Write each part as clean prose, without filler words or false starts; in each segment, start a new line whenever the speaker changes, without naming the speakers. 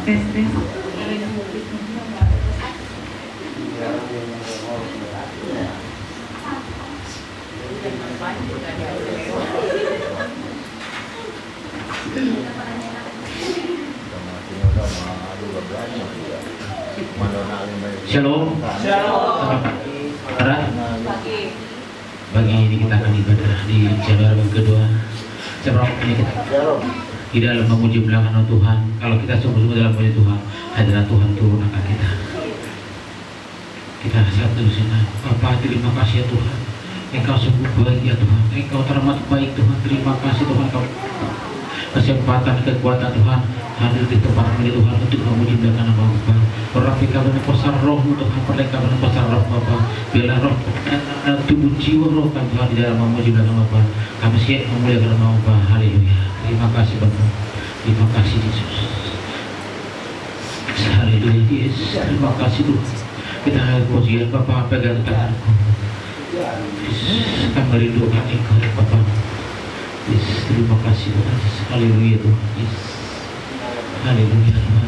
tes tes.
Shalom. Pagi ini kita akan ibadah di Jabar yang kedua. Sebab ini kita di dalam memuji belakang Tuhan. Kalau kita sungguh-sungguh dalam memuji Tuhan, adalah Tuhan turun akan kita. Kita siap terusin. Bapa, terima kasih ya Tuhan. Engkau sungguh baik ya Tuhan. Engkau teramat baik Tuhan. Terima kasih Tuhan. Kau kesempatan, kekuatan Tuhan hadir di tempat ini Tuhan untuk memuji belakang nama Bapa. Rafikan dan pasar roh Tuhan, perlengkapan dan pasar roh Bapa. Biarlah roh tubuh jiwa roh kan Tuhan di dalam memuji belakang Bapa. Kami siap memuliakan nama Bapa. Haleluya. Terima kasih Bapa. Terima kasih Yesus. Haleluya Yesus. Terima kasih Tuhan. Kita pujian Bapa, pegang tanganku. Kami merindukan Engkau Bapa. Yesus, terima kasih Tuhan. Haleluya Tuhan. Yesus. Haleluya Tuhan.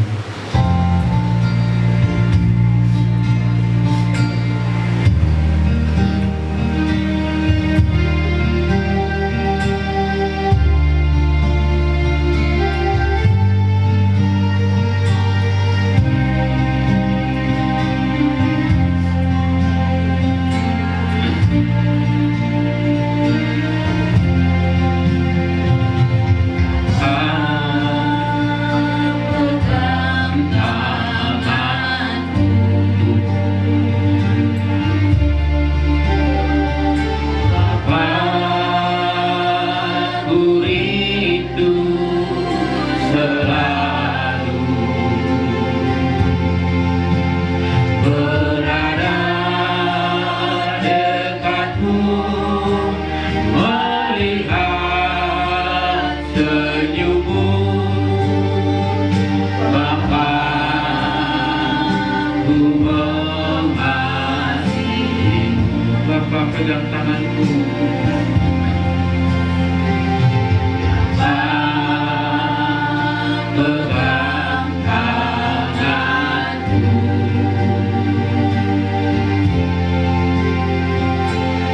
Pegang tanganku. Pegang tanganku.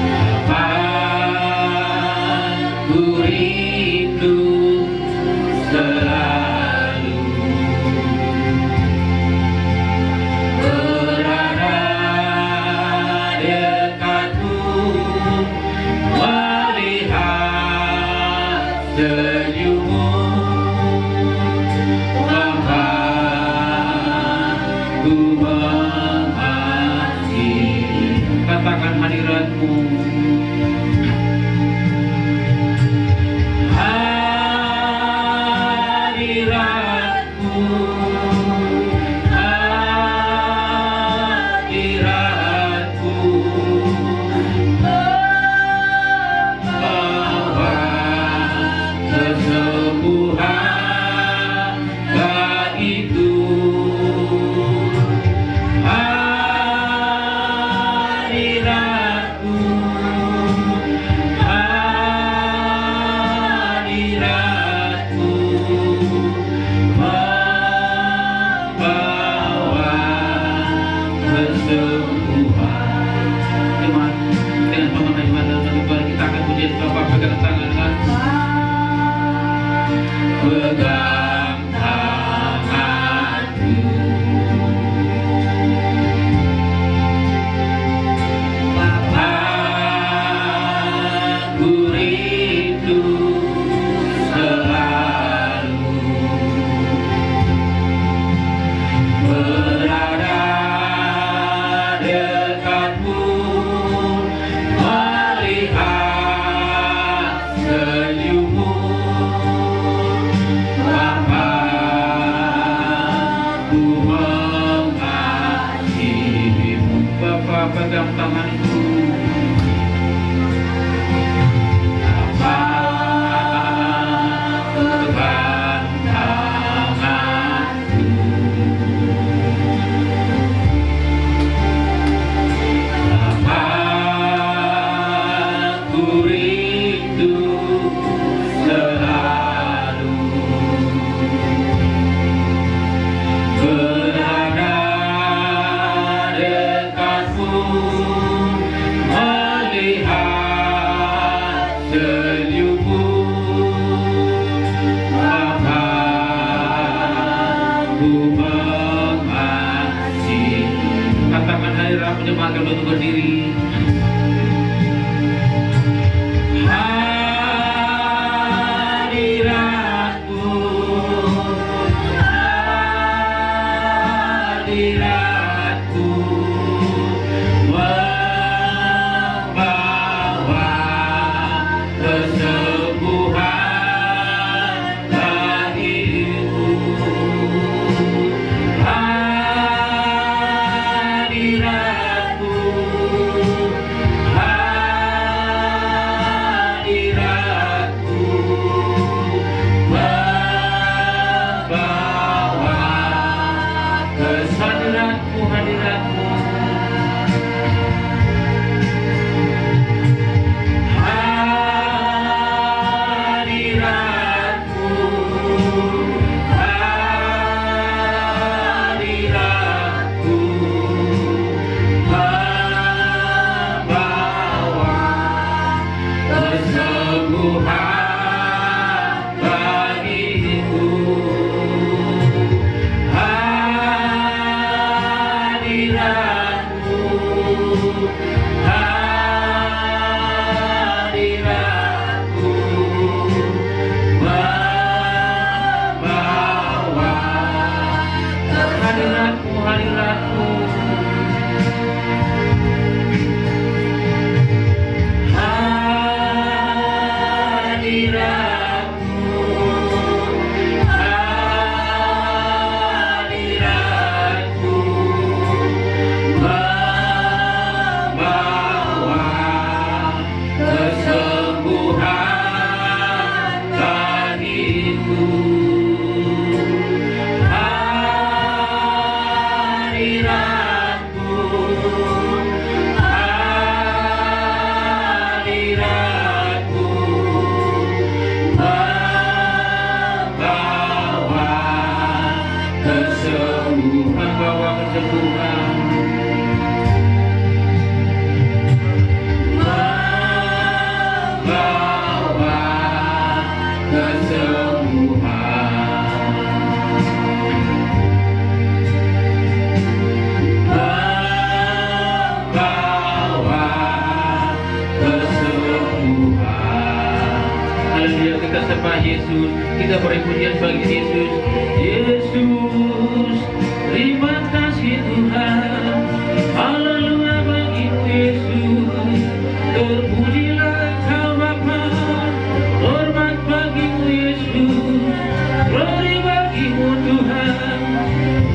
Bapa, ku rindu selalu berada dekatmu, melihat senyummu. Bapa, ku mengasihi. Katakan hadiratmu. Hadiratmu, hadiratmu membawa kesembuhan bagiku. Hadiratmu, hadiratmu membawa kesembuhan. Dengan pengamatan iman dan kembali kita akan puji Bapa. Pegang tangan, pegang tanganku. Bapa, ku rindu selalu berada dekatmu, melihat senyummu. Bapa, ku mengasihimu. Bapa, pegang tanganku. Bapa, pegang tanganku. Bapa, ku rindu selalu ku mengasihi. Katakan hadirat menyematkan untuk berdiri. Yesus, kita beri pujian bagi Yesus. Yesus, terima kasih Tuhan. Haleluya bagimu Yesus. Terpujilah Engkau Bapa. Hormat bagimu Yesus. Glory bagimu Tuhan.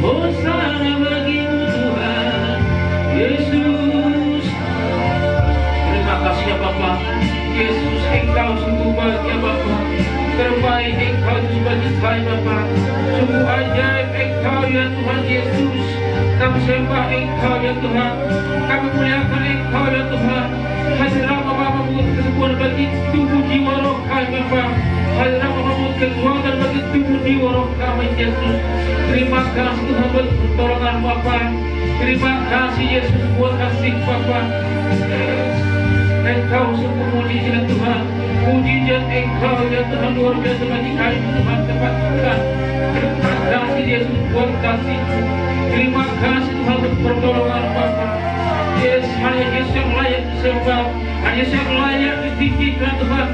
Hosana bagimu Tuhan. Yesus, terima kasih ya Bapa. Yesus, Engkau sungguh baik ya Bapa. Terbaik Engkau sebagai kami Bapa. Sungguh ajaib Engkau ya Tuhan Yesus. Kami sembah Engkau ya Tuhan. Kami muliakan Engkau ya Tuhan. Hadirat Bapa membuat kesembuhan bagi tubuh jiwa roh kami Bapa. Hadirat Bapa membuat kekuatan bagi tubuh jiwa roh kami Yesus. Terima kasih Tuhan buat pertolongan Bapa. Terima kasih Yesus buat kasih Bapa. Engkau sungguh mujizat Tuhan. Mujizat Engkau ya Tuhan luar biasa bagi kami Tuhan tempat Tuhan. Terima kasih Yesus buat kasih. Terima kasih Tuhan untuk pertolongan Bapa. Yes, hanya Yesus yang layak disembah. Hanya Yesus yang layak ditinggikan Tuhan.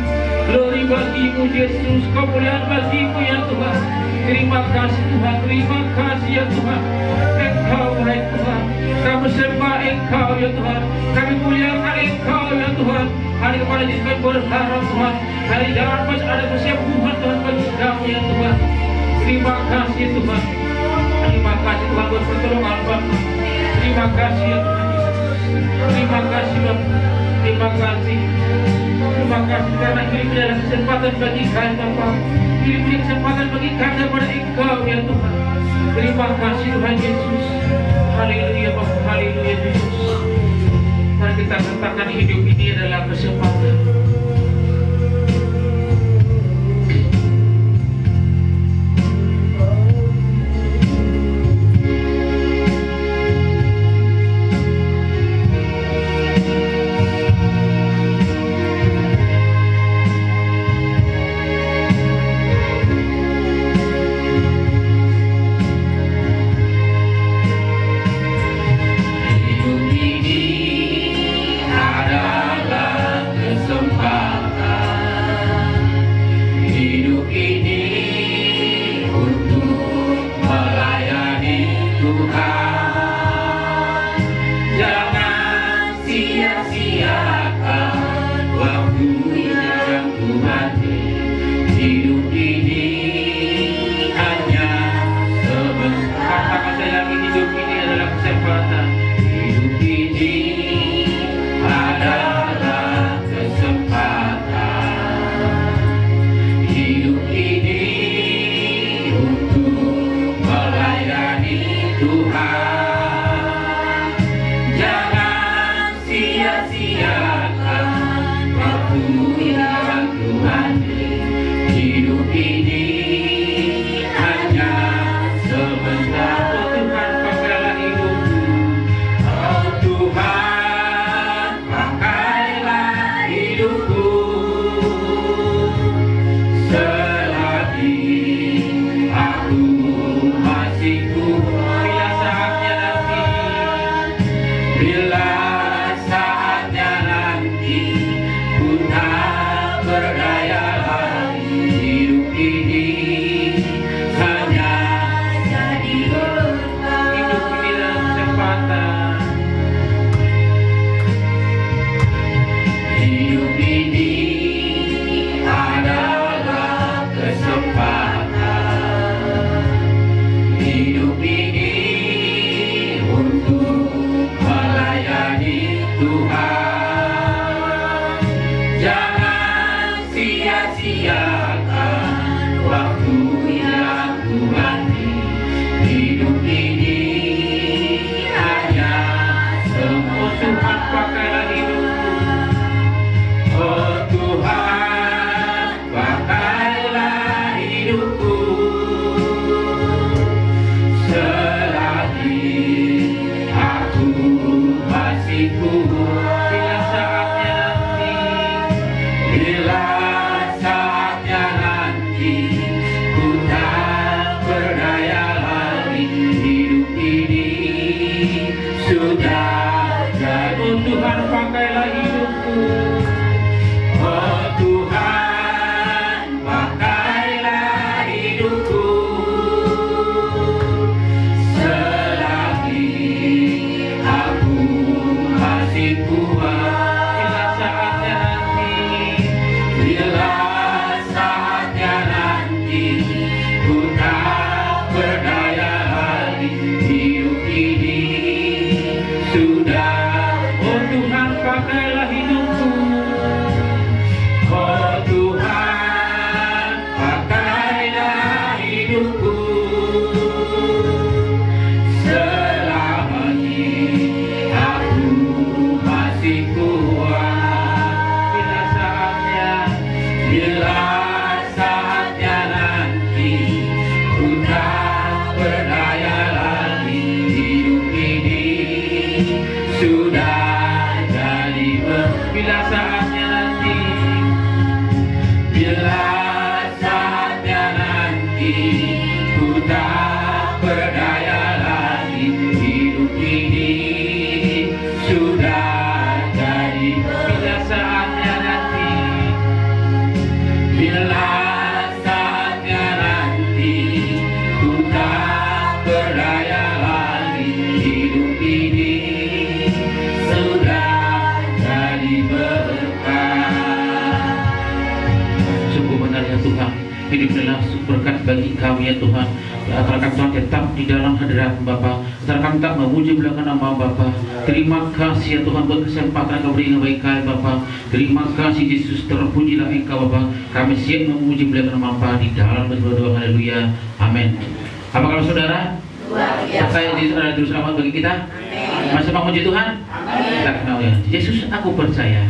Glory bagimu Yesus. Kemuliaan bagimu ya Tuhan. Terima kasih Tuhan. Terima kasih ya Tuhan. Engkau baik Tuhan. Kami sembah Engkau ya Tuhan. Kami muliakan Engkau ya Tuhan. Hari kepada kita berharap Tuhan. Hari jangan masih ada kesembuhan Tuhan bagi kami ya Tuhan. Terima kasih Tuhan. Terima kasih Tuhan buat pertolongan Bapa. Terima kasih ya Tuhan Yesus. Terima kasih Bapa. Terima kasih. Terima kasih karena ini adalah kesempatan bagi kami Bapa. Ini beri kesempatan bagi kami kepada Engkau ya Tuhan. Terima kasih Tuhan Yesus. Haleluya Bapa. Haleluya Yesus. Mari kita katakan hidup ini adalah kesempatan. Tuhan. Jangan sia-siakan waktu yang Tuhan beri. Hidup ini hanya sebentar. Oh Tuhan, pakailah hidupku. Oh Tuhan, pakailah hidupku. Selagi aku masih kuat. Bila saatnya nanti, bila saatnya nanti, ku tak berdaya lagi. Hidup ini hanya jadi berkah. Hidup ini dalam kesempatan. Hidup ini adalah kesempatan. Hidup ini untuk melayani Tuhan. Jangan sia-siakan waktu yang Tuhan beri. Hidup ini hanya semua. Tuhan, pakailah hidupku. Oh Tuhan, pakailah hidupku. Selagi aku masih kuat. Bila saatnya nanti, bila saatnya nanti, ku tak berdaya lagi. Hidup ini sudah jadi. Oh Tuhan, pakailah hidupku. Oh Tuhan, pakailah hidupku. Selagi aku masih kuat. Bila saatnya nanti, bila saatnya nanti, ku tak berdaya lagi. Hidup ini sudah. Oh Tuhan, pakailah hidupku. Oh Tuhan, pakailah hidupku. Selagi aku masih kuat. Bila saatnya nanti, ku tak berdaya lagi. Hidup ini sudah jadi bila saatnya nanti, bila saatnya nanti, ku tak berdaya lagi. Hidup ini sudah jadi bila saatnya nanti, bila saatnya nanti, ku tak berdaya lagi. Hidup ini sudah jadi berkah. Sungguh benar ya Tuhan, hidup adalah berkat bagi kami ya Tuhan. Agar kami tetap di dalam hadirat Bapa, agar kami tak memuji belakang nama Bapa. Terima kasih ya Tuhan buat kesempatan Kau beri yang baik kali Bapa. Terima kasih Yesus, terpujilah Engkau Bapa. Kami siap memuji belakang nama Bapa di dalam berdoa. Haleluya, amin. Apa kalau saudara? Percaya Yesus adalah juru selamat bagi kita? Masih mau memuji Tuhan? Kita kenal ya, Yesus aku percaya.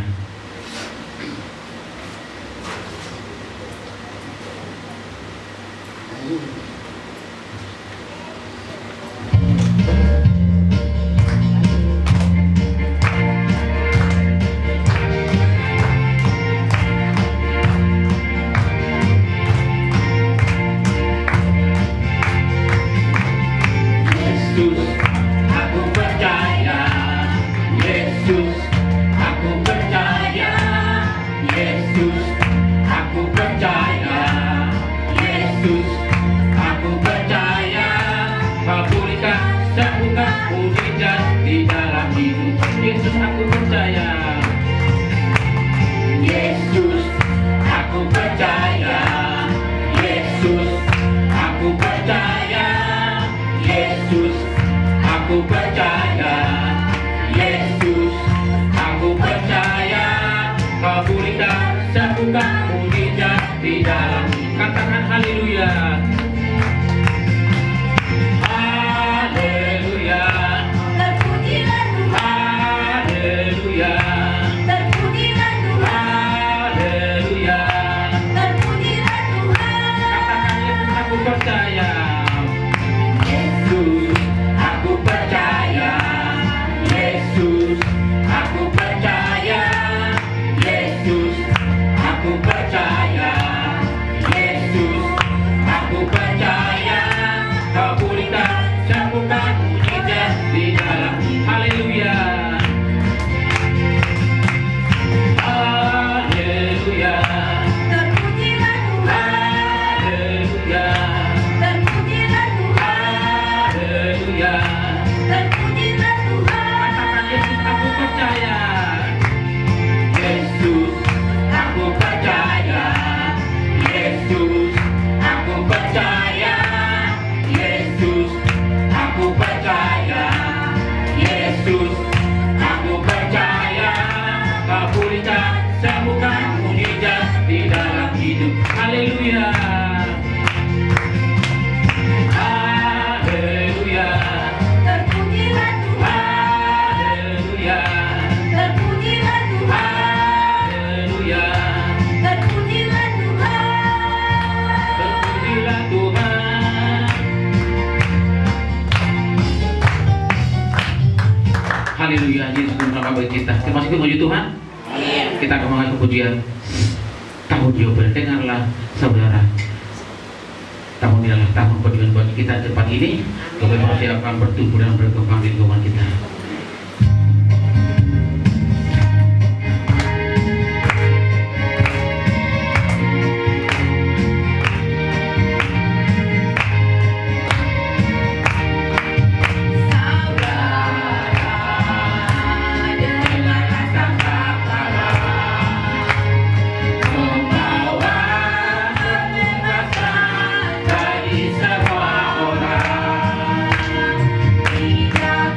Yesus, aku percaya. Yesus, aku percaya. Yesus, aku percaya. Yesus, aku percaya. Kau berikan sembuhkan mujizat di dalam hidup. Haleluya. Haleluya.
Terpujilah Tuhan,
Haleluya.
terpujilah Tuhan,
Haleluya.
terpujilah Tuhan.
Terpujilah Tuhan. Haleluya. Yesus Tuhan bagi kita. Terima kasih puji Tuhan. Kita akan mengenai kepujian tahun Yobel. Dengarlah saudara, tahun ini adalah tahun perjuangan bagi kita di tempat ini. Bagaimana saya akan bertumbuh dan berkembang di lingkungan kita. Membawa kebebasan bagi semua orang. Tidak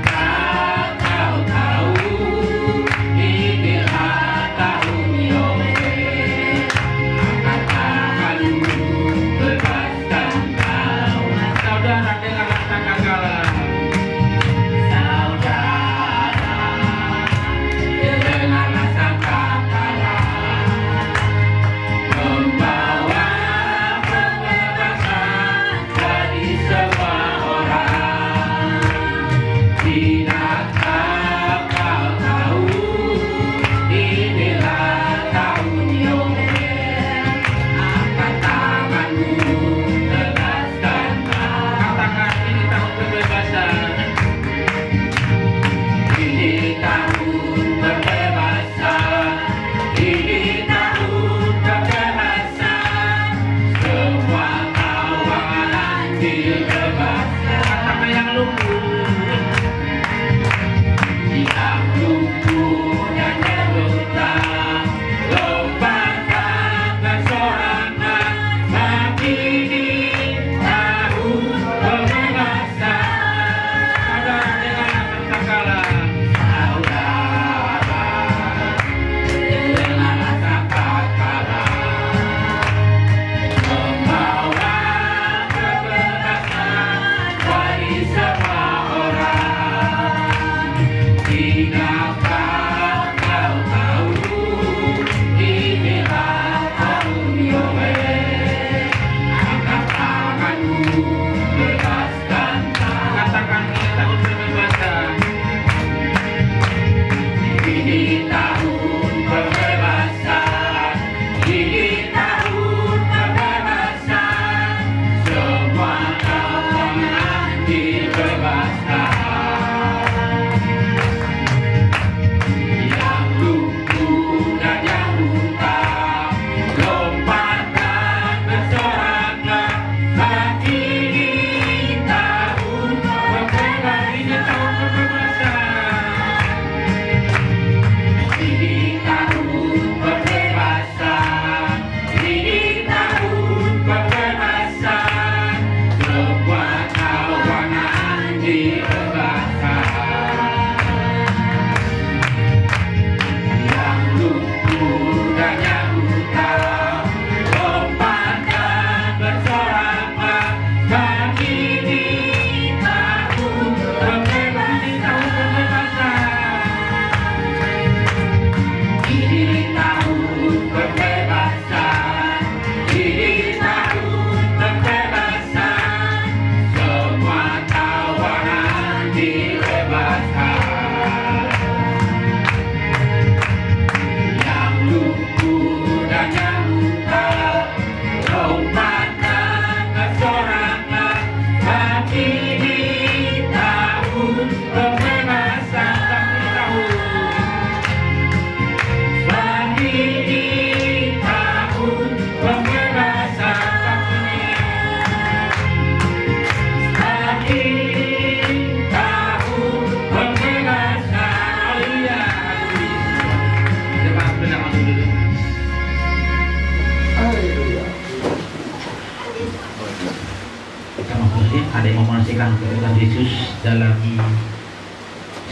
tentang Tuhan Yesus dalam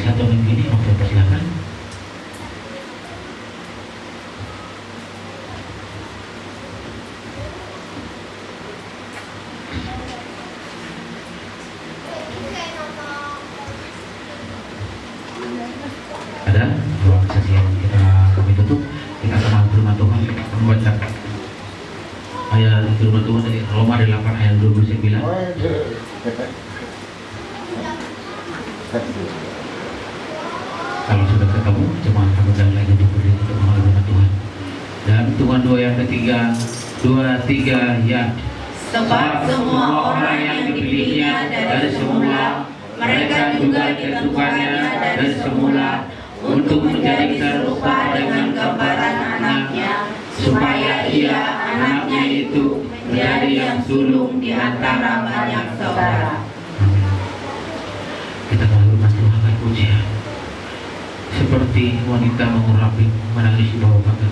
satu minggu ini, waktu silakan. Ada ruang sesi yang kami tutup. Kita akan firman Tuhan, kita akan membaca ayat firman Tuhan dari Roma 8 ayat 29. Kalau sudah ketemu, cuma kami undang lagi untuk berdiri untuk mengenal Tuhan. Dan Tuhan dua yang ketiga, 2, 3 ya.
Sebab semua orang yang dipilihnya dari semula, mereka juga ditentukannya dari semula untuk menjadi serupa dengan gambaran anaknya, supaya ia, anaknya itu, menjadi yang sulung di antara banyak saudara.
Kita menghormati Tuhan dan pujian. Seperti wanita mengurapi menangis di bawah bangkai.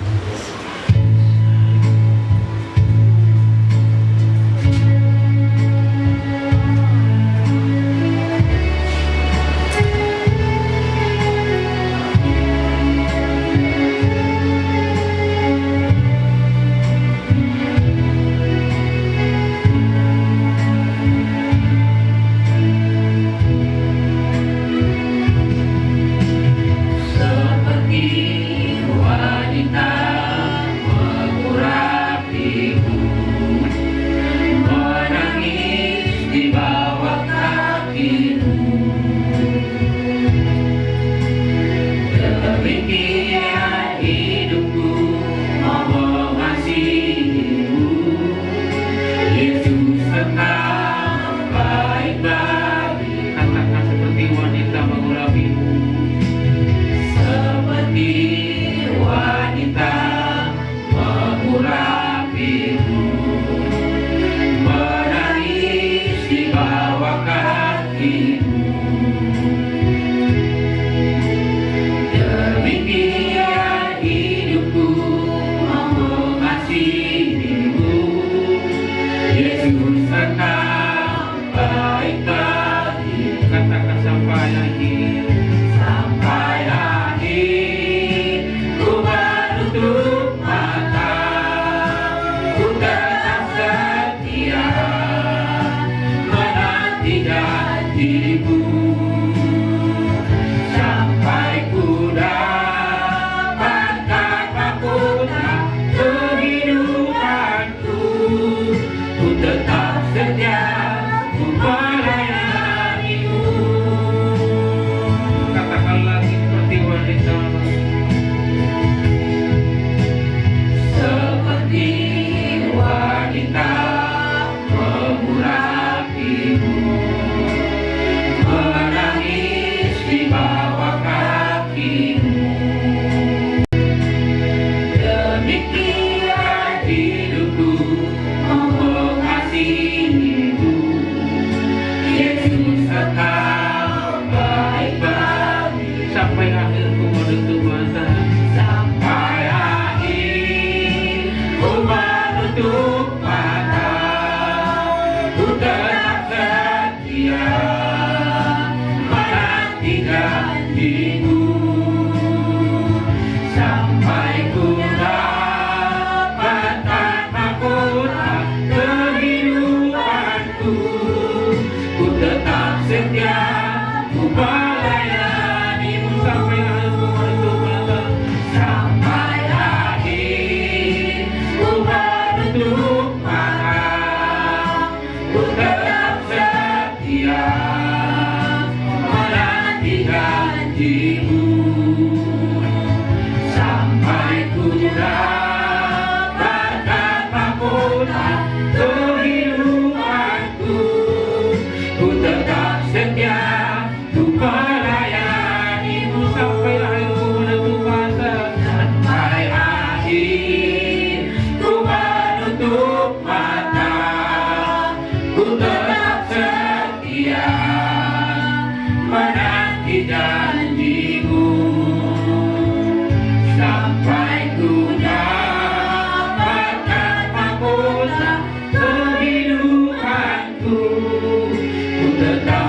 Tetap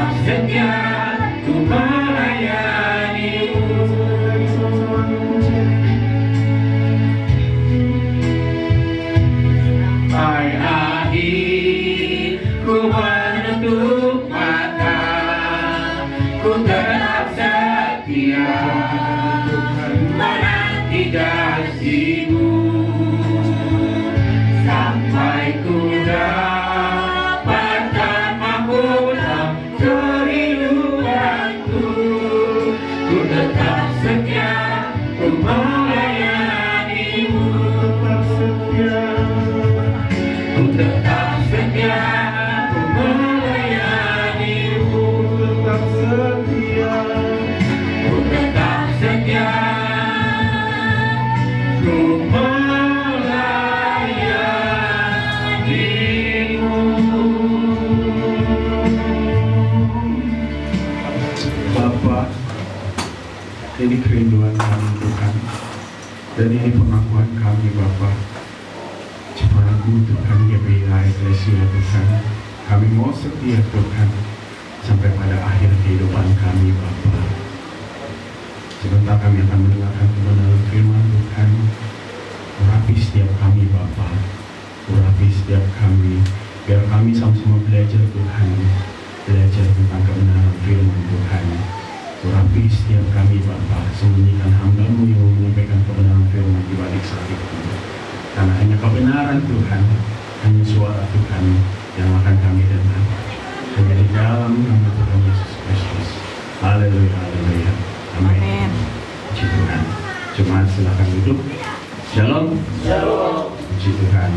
Ini kerinduan kami Tuhan, dan ini pengakuan kami Bapa. Jemaatmu Tuhan, GBI Eklesia Tuhan, kami mau setia Tuhan sampai pada akhir kehidupan kami Bapa. Sebentar kami akan mendengarkan kebenaran firman Tuhan. Urapi setiap kami Bapa, urapi setiap kami, biar kami sama-sama belajar Tuhan, belajar tentang kebenaran firman Tuhan. Urapi setiap kami Bapa, sembunyikan hamba-Mu yang mau menyampaikan kebenaran firman di balik salib itu. Karena hanya kebenaran Tuhan, hanya suara Tuhan yang akan kami dengar. Hanya di dalam nama Tuhan Yesus Kristus. Haleluya, haleluya. Amin. Puji Tuhan. Jemaat silakan duduk. Shalom.
Shalom.
Puji Tuhan.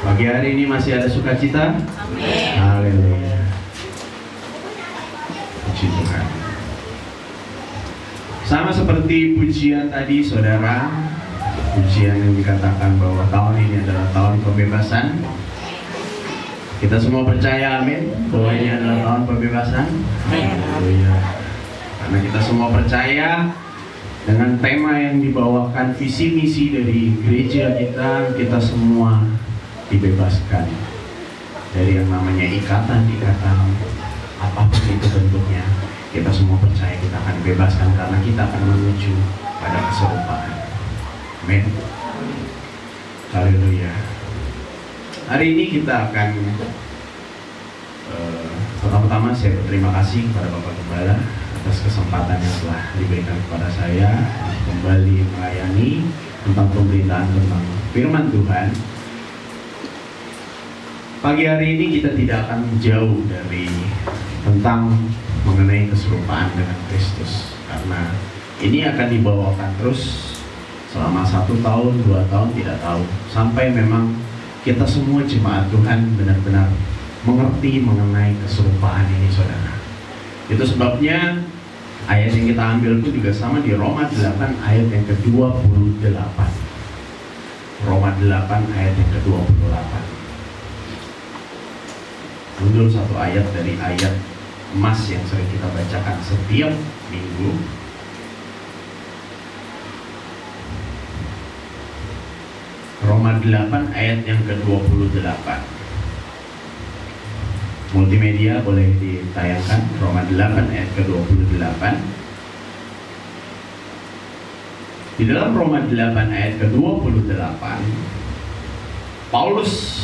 Pagi hari ini masih ada sukacita?
Amin.
Haleluya. Puji Tuhan. Sama seperti pujian tadi saudara, pujian yang dikatakan bahwa tahun ini adalah tahun pembebasan. Kita semua percaya amin bahwa ini adalah tahun pembebasan. Haleluya. Karena kita semua percaya dengan tema yang dibawakan, visi misi dari gereja kita semua dibebaskan dari yang namanya ikatan-ikatan apapun itu bentuknya. Kita semua percaya kita akan dibebaskan karena kita akan menuju pada keserupaan. Amin. Haleluya. Hari ini kita akan pertama-tama saya berterima kasih kepada Bapak Gembala atas kesempatan yang telah diberikan kepada saya kembali melayani tentang pemberitaan tentang firman Tuhan. Pagi hari ini kita tidak akan jauh dari tentang mengenai keserupaan dengan Kristus, karena ini akan dibawakan terus selama 1 tahun, 2 tahun, tidak tahu, sampai memang kita semua jemaat Tuhan benar-benar mengerti mengenai keserupaan ini saudara. Itu sebabnya ayat yang kita ambil pun juga sama di Roma 8 ayat yang ke-28. Roma 8 ayat yang ke-28. Mundur satu ayat dari ayat emas yang sering kita bacakan setiap minggu. Roma 8 ayat yang ke-28. Multimedia boleh ditayangkan. Roma 8 ayat ke-28. Di dalam Roma 8 ayat ke-28, Paulus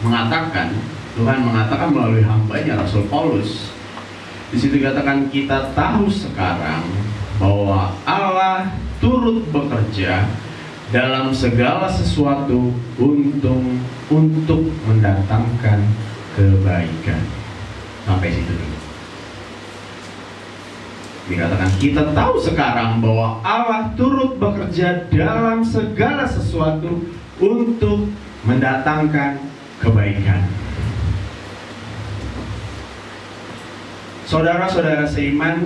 mengatakan, Tuhan mengatakan melalui hambanya Rasul Paulus, di situ dikatakan kita tahu sekarang bahwa Allah turut bekerja dalam segala sesuatu untuk mendatangkan kebaikan. Sampai situ dulu. Dikatakan kita tahu sekarang bahwa Allah turut bekerja dalam segala sesuatu untuk mendatangkan kebaikan. Saudara-saudara seiman,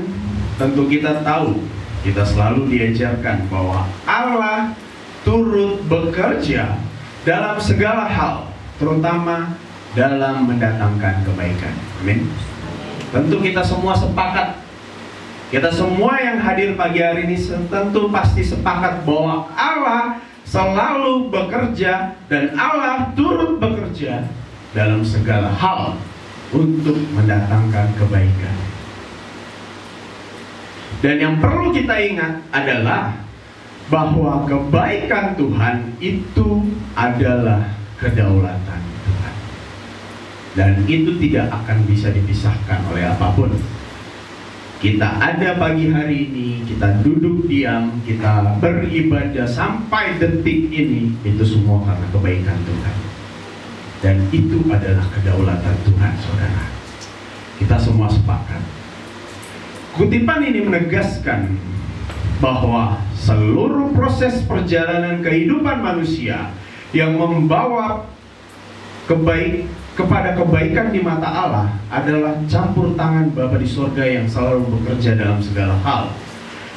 tentu kita tahu, kita selalu diajarkan bahwa Allah turut bekerja dalam segala hal, terutama dalam mendatangkan kebaikan. Amin. Tentu kita semua sepakat, kita semua yang hadir pagi hari ini tentu pasti sepakat bahwa Allah selalu bekerja dan Allah turut bekerja dalam segala hal untuk mendatangkan kebaikan. Dan yang perlu kita ingat adalah bahwa kebaikan Tuhan itu adalah kedaulatan Tuhan. Dan itu tidak akan bisa dipisahkan oleh apapun. Kita ada pagi hari ini, kita duduk diam, kita beribadah sampai detik ini, itu semua karena kebaikan Tuhan. Dan itu adalah kedaulatan Tuhan, saudara. Kita semua sepakat. Kutipan ini menegaskan bahwa seluruh proses perjalanan kehidupan manusia yang membawa kepada kebaikan di mata Allah adalah campur tangan Bapa di surga yang selalu bekerja dalam segala hal.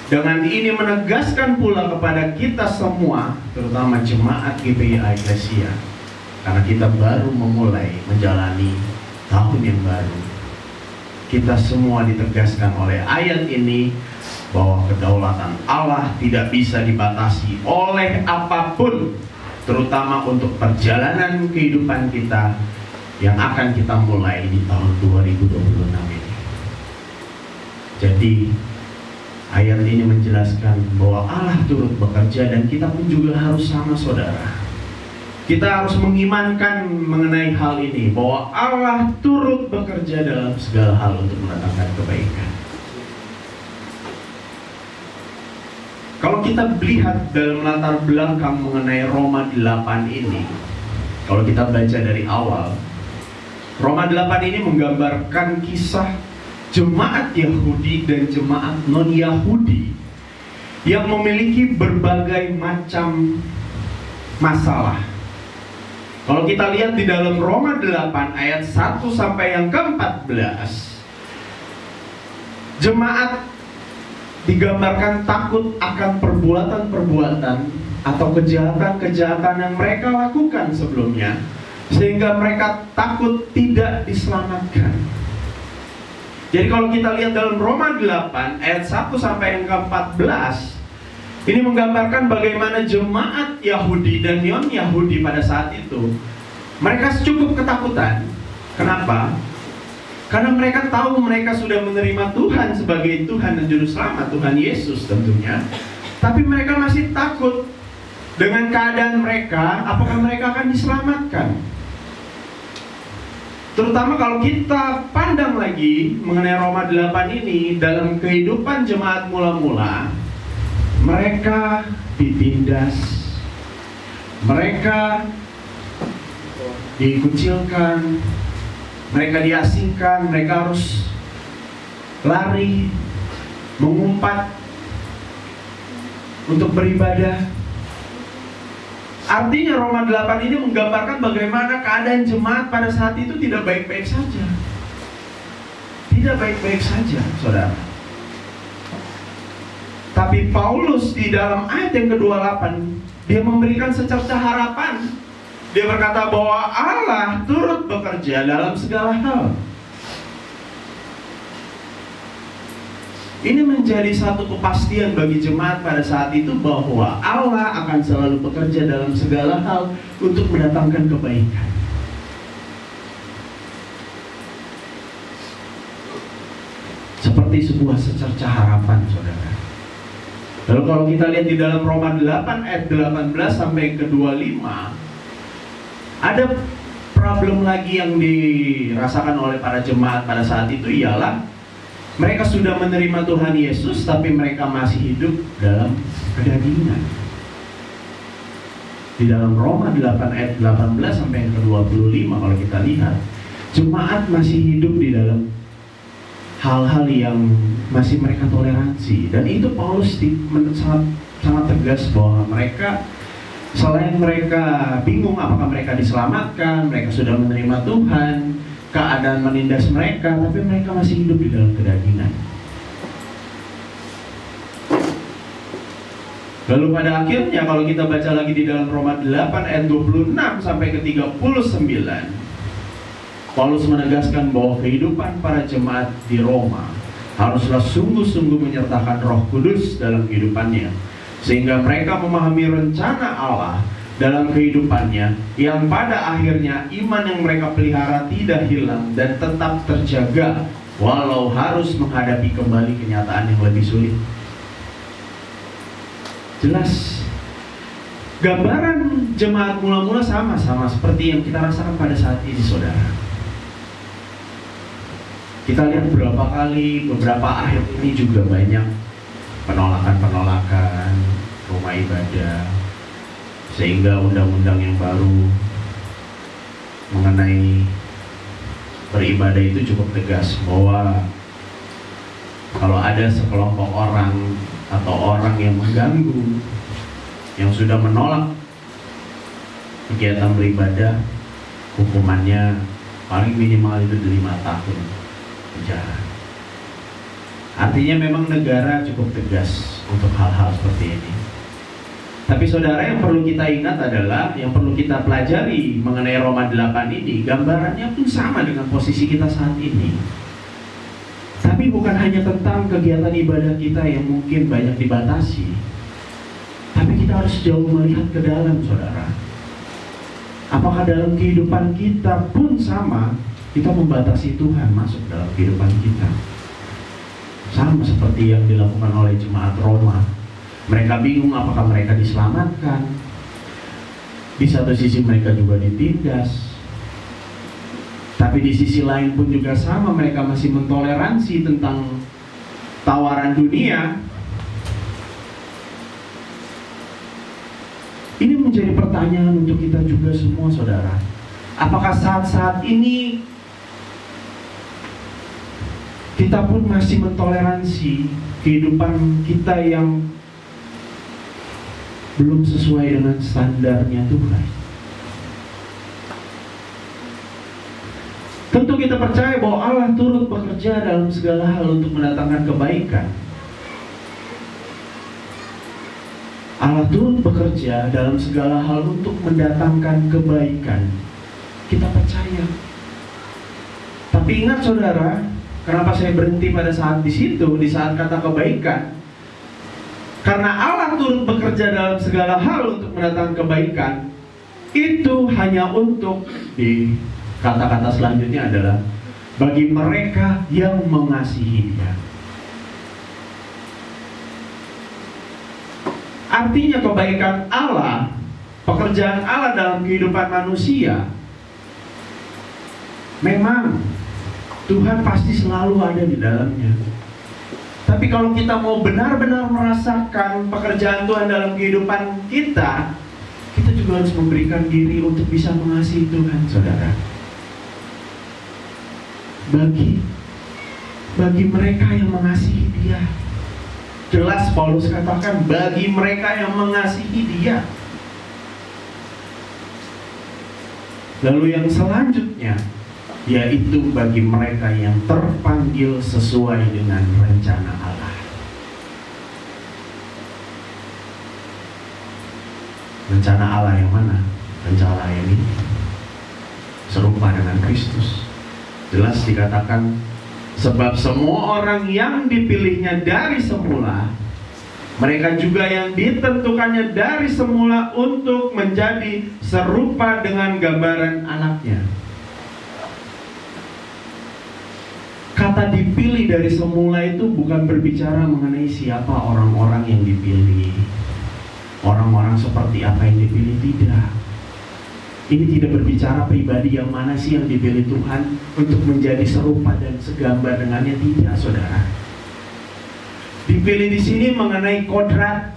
Dengan ini menegaskan pula kepada kita semua, terutama jemaat GBI Eklesia, karena kita baru memulai menjalani tahun yang baru. Kita semua ditegaskan oleh ayat ini bahwa kedaulatan Allah tidak bisa dibatasi oleh apapun, terutama untuk perjalanan kehidupan kita yang akan kita mulai di tahun 2026 ini. Jadi ayat ini menjelaskan bahwa Allah turut bekerja dan kita pun juga harus sama, saudara. Kita harus mengimankan mengenai hal ini, bahwa Allah turut bekerja dalam segala hal untuk mendatangkan kebaikan. Kalau kita melihat dalam latar belakang mengenai Roma 8 ini, kalau kita baca dari awal, Roma 8 ini menggambarkan kisah jemaat Yahudi dan jemaat non-Yahudi yang memiliki berbagai macam masalah. Kalau kita lihat di dalam Roma 8 ayat 1 sampai yang ke-14, jemaat digambarkan takut akan perbuatan-perbuatan atau kejahatan-kejahatan yang mereka lakukan sebelumnya, sehingga mereka takut tidak diselamatkan. Jadi kalau kita lihat dalam Roma 8 ayat 1 sampai yang ke-14, ini menggambarkan bagaimana jemaat Yahudi dan non-Yahudi pada saat itu, mereka cukup ketakutan. Kenapa? Karena mereka tahu mereka sudah menerima Tuhan sebagai Tuhan dan Juru Selamat, Tuhan Yesus tentunya. Tapi mereka masih takut dengan keadaan mereka, apakah mereka akan diselamatkan. Terutama kalau kita pandang lagi mengenai Roma 8 ini, dalam kehidupan jemaat mula-mula, mereka ditindas, mereka dikucilkan, mereka diasingkan, mereka harus lari, mengumpat untuk beribadah. Artinya Roma 8 ini menggambarkan bagaimana keadaan jemaat pada saat itu tidak baik-baik saja. Tidak baik-baik saja, saudara. Tapi Paulus di dalam ayat yang ke-28, dia memberikan secerca harapan. Dia berkata bahwa Allah turut bekerja dalam segala hal. Ini menjadi satu kepastian bagi jemaat pada saat itu, bahwa Allah akan selalu bekerja dalam segala hal untuk mendatangkan kebaikan. Seperti sebuah secerca harapan, saudara. Lalu kalau kita lihat di dalam Roma 8 ayat 18 sampai ke-25, ada problem lagi yang dirasakan oleh para jemaat pada saat itu, ialah mereka sudah menerima Tuhan Yesus, tapi mereka masih hidup dalam kedagingan. Di dalam Roma 8 ayat 18 sampai yang ke-25, kalau kita lihat, jemaat masih hidup di dalam hal-hal yang masih mereka toleransi. Dan itu Paulus sangat tegas bahwa mereka, selain mereka bingung apakah mereka diselamatkan, mereka sudah menerima Tuhan, keadaan menindas mereka, tapi mereka masih hidup di dalam kedagingan. Lalu pada akhirnya kalau kita baca lagi di dalam Roma 8 ayat 26 sampai ke 39, Paulus menegaskan bahwa kehidupan para jemaat di Roma haruslah sungguh-sungguh menyertakan Roh Kudus dalam kehidupannya, sehingga mereka memahami rencana Allah dalam kehidupannya, yang pada akhirnya iman yang mereka pelihara tidak hilang dan tetap terjaga walau harus menghadapi kembali kenyataan yang lebih sulit. Jelas, gambaran jemaat mula-mula sama seperti yang kita rasakan pada saat ini, saudara. Kita lihat beberapa akhir ini juga banyak penolakan rumah ibadah, sehingga undang-undang yang baru mengenai beribadah itu cukup tegas, bahwa kalau ada sekelompok orang atau orang yang mengganggu, yang sudah menolak kegiatan beribadah, hukumannya paling minimal itu 5 tahun penjara. Artinya memang negara cukup tegas untuk hal-hal seperti ini. Tapi saudara, yang perlu kita ingat adalah, yang perlu kita pelajari mengenai Roma 8 ini, gambarannya pun sama dengan posisi kita saat ini. Tapi Tapi bukan hanya tentang kegiatan ibadah kita yang mungkin banyak dibatasi, tapi kita harus jauh melihat ke dalam, saudara. Apakah dalam kehidupan kita pun sama, kita membatasi Tuhan masuk dalam kehidupan kita? Sama seperti yang dilakukan oleh jemaat Roma. Mereka bingung apakah mereka diselamatkan. Di satu sisi mereka juga ditindas, tapi di sisi lain pun juga sama, mereka masih mentoleransi tentang tawaran dunia. Ini menjadi pertanyaan untuk kita juga semua, saudara. Apakah saat-saat ini kita pun masih mentoleransi kehidupan kita yang belum sesuai dengan standarnya Tuhan? Tentu kita percaya bahwa Allah turut bekerja dalam segala hal untuk mendatangkan kebaikan. Allah turut bekerja dalam segala hal untuk mendatangkan kebaikan. Kita percaya. Tapi ingat, saudara, kenapa saya berhenti pada saat di situ, di saat kata kebaikan? Karena Allah turut bekerja dalam segala hal untuk mendatangkan kebaikan. Itu hanya untuk kata-kata selanjutnya adalah bagi mereka yang mengasihi Dia. Artinya kebaikan Allah, pekerjaan Allah dalam kehidupan manusia, memang Tuhan pasti selalu ada di dalamnya. Tapi kalau kita mau benar-benar merasakan pekerjaan Tuhan dalam kehidupan kita, kita juga harus memberikan diri untuk bisa mengasihi Tuhan, saudara. Bagi mereka yang mengasihi Dia. Jelas Paulus katakan bagi mereka yang mengasihi Dia. Lalu yang selanjutnya, yaitu bagi mereka yang terpanggil sesuai dengan rencana Allah. Rencana Allah yang mana? Rencana yang ini serupa dengan Kristus. Jelas dikatakan, sebab semua orang yang dipilihnya dari semula, mereka juga yang ditentukannya dari semula untuk menjadi serupa dengan gambaran anaknya. Kata dipilih dari semula itu bukan berbicara mengenai siapa orang-orang yang dipilih, orang-orang seperti apa yang dipilih, tidak. Ini tidak berbicara pribadi yang mana sih yang dipilih Tuhan untuk menjadi serupa dan segambar dengannya, tidak, saudara. Dipilih di sini mengenai kodrat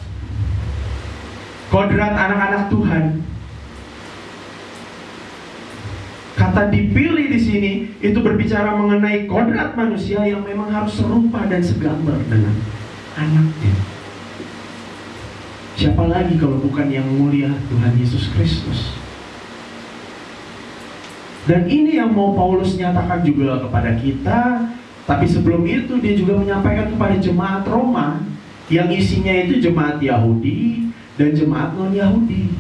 anak-anak Tuhan. Kata dipilih di sini itu berbicara mengenai kodrat manusia yang memang harus serupa dan segambar dengan anaknya. Siapa lagi kalau bukan yang mulia Tuhan Yesus Kristus? Dan ini yang mau Paulus nyatakan juga kepada kita. Tapi sebelum itu dia juga menyampaikan kepada jemaat Roma, yang isinya itu jemaat Yahudi dan jemaat non-Yahudi.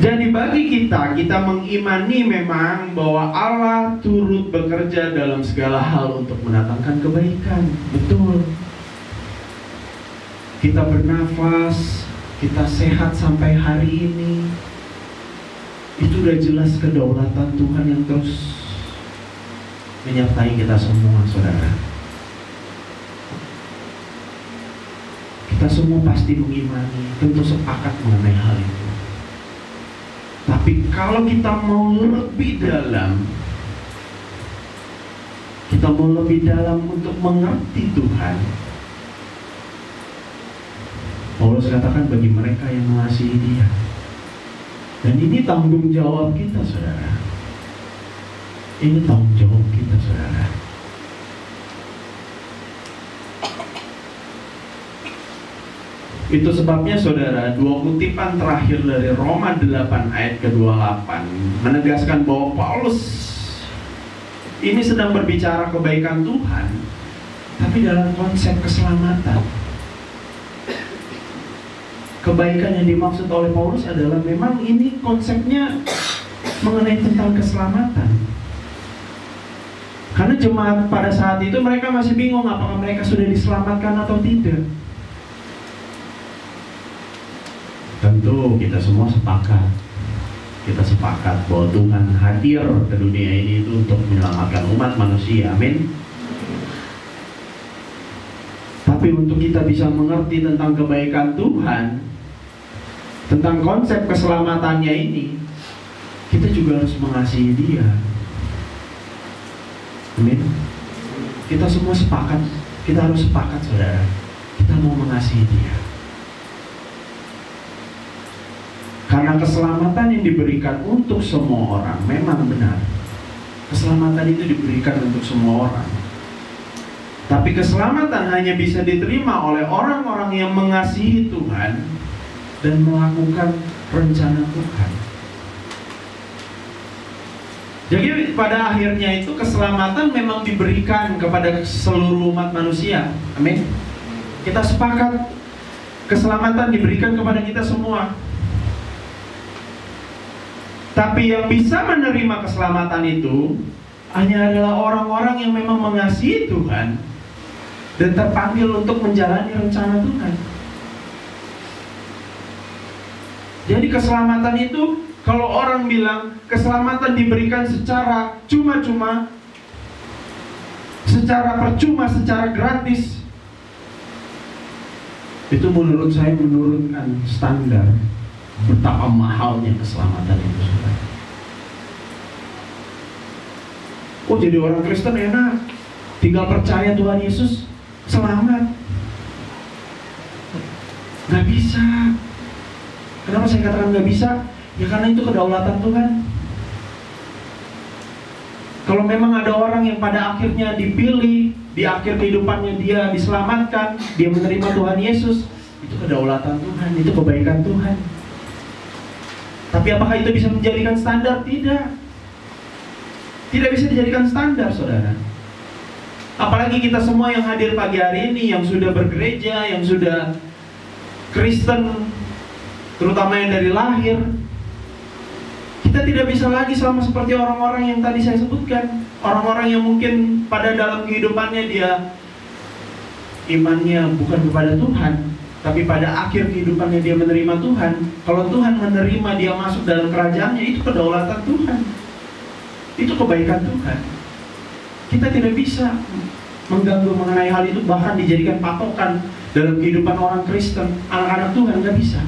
Jadi bagi kita mengimani memang bahwa Allah turut bekerja dalam segala hal untuk mendatangkan kebaikan. Betul. Kita bernafas, kita sehat sampai hari ini, itu udah jelas kedaulatan Tuhan yang terus menyertai kita semua, saudara. Kita semua pasti mengimani, tentu sepakat mengenai hal itu. Tapi kalau kita mau lebih dalam, untuk mengerti Tuhan, Paulus katakan bagi mereka yang mengasihi Dia. Dan ini tanggung jawab kita, saudara. Ini tanggung jawab kita, saudara. Itu sebabnya, saudara, dua kutipan terakhir dari Roma 8 ayat ke-28 menegaskan bahwa Paulus ini sedang berbicara kebaikan Tuhan, tapi dalam konsep keselamatan. Kebaikan yang dimaksud oleh Paulus adalah memang ini konsepnya mengenai tentang keselamatan. Karena jemaat pada saat itu mereka masih bingung apakah mereka sudah diselamatkan atau tidak. Tentu kita semua sepakat. Kita sepakat bahwa Tuhan hadir ke dunia ini itu untuk menyelamatkan umat manusia. Amin. Tapi untuk kita bisa mengerti tentang kebaikan Tuhan, tentang konsep keselamatannya ini, kita juga harus mengasihi Dia. Amin. Kita semua sepakat, kita harus sepakat saudara, kita mau mengasihi Dia. Karena keselamatan yang diberikan untuk semua orang memang benar. Keselamatan itu diberikan untuk semua orang. Tapi keselamatan hanya bisa diterima oleh orang-orang yang mengasihi Tuhan dan melakukan rencana Tuhan. Jadi pada akhirnya itu keselamatan memang diberikan kepada seluruh umat manusia. Amin. Kita sepakat keselamatan diberikan kepada kita semua. Tapi yang bisa menerima keselamatan itu hanya adalah orang-orang yang memang mengasihi Tuhan dan terpanggil untuk menjalani rencana Tuhan. Jadi keselamatan itu, kalau orang bilang keselamatan diberikan secara cuma-cuma, secara percuma, secara gratis, itu menurut saya menurunkan standar betapa mahalnya keselamatan itu. Oh, jadi orang Kristen enak, tinggal percaya Tuhan Yesus selamat. Gak bisa. Kenapa saya katakan gak bisa? Ya karena itu kedaulatan Tuhan. Kalau memang ada orang yang pada akhirnya dipilih, di akhir kehidupannya dia diselamatkan, dia menerima Tuhan Yesus, itu kedaulatan Tuhan, itu kebaikan Tuhan. Tapi apakah itu bisa menjadikan standar? Tidak. Tidak bisa dijadikan standar, saudara. Apalagi kita semua yang hadir pagi hari ini, yang sudah bergereja, yang sudah Kristen, terutama yang dari lahir, kita tidak bisa lagi sama seperti orang-orang yang tadi saya sebutkan. Orang-orang yang mungkin pada dalam kehidupannya dia imannya bukan kepada Tuhan, tapi pada akhir kehidupannya dia menerima Tuhan. Kalau Tuhan menerima dia masuk dalam kerajaannya, itu kedaulatan Tuhan, itu kebaikan Tuhan. Kita tidak bisa mengganggu mengenai hal itu, bahkan dijadikan patokan dalam kehidupan orang Kristen, anak-anak Tuhan, nggak bisa.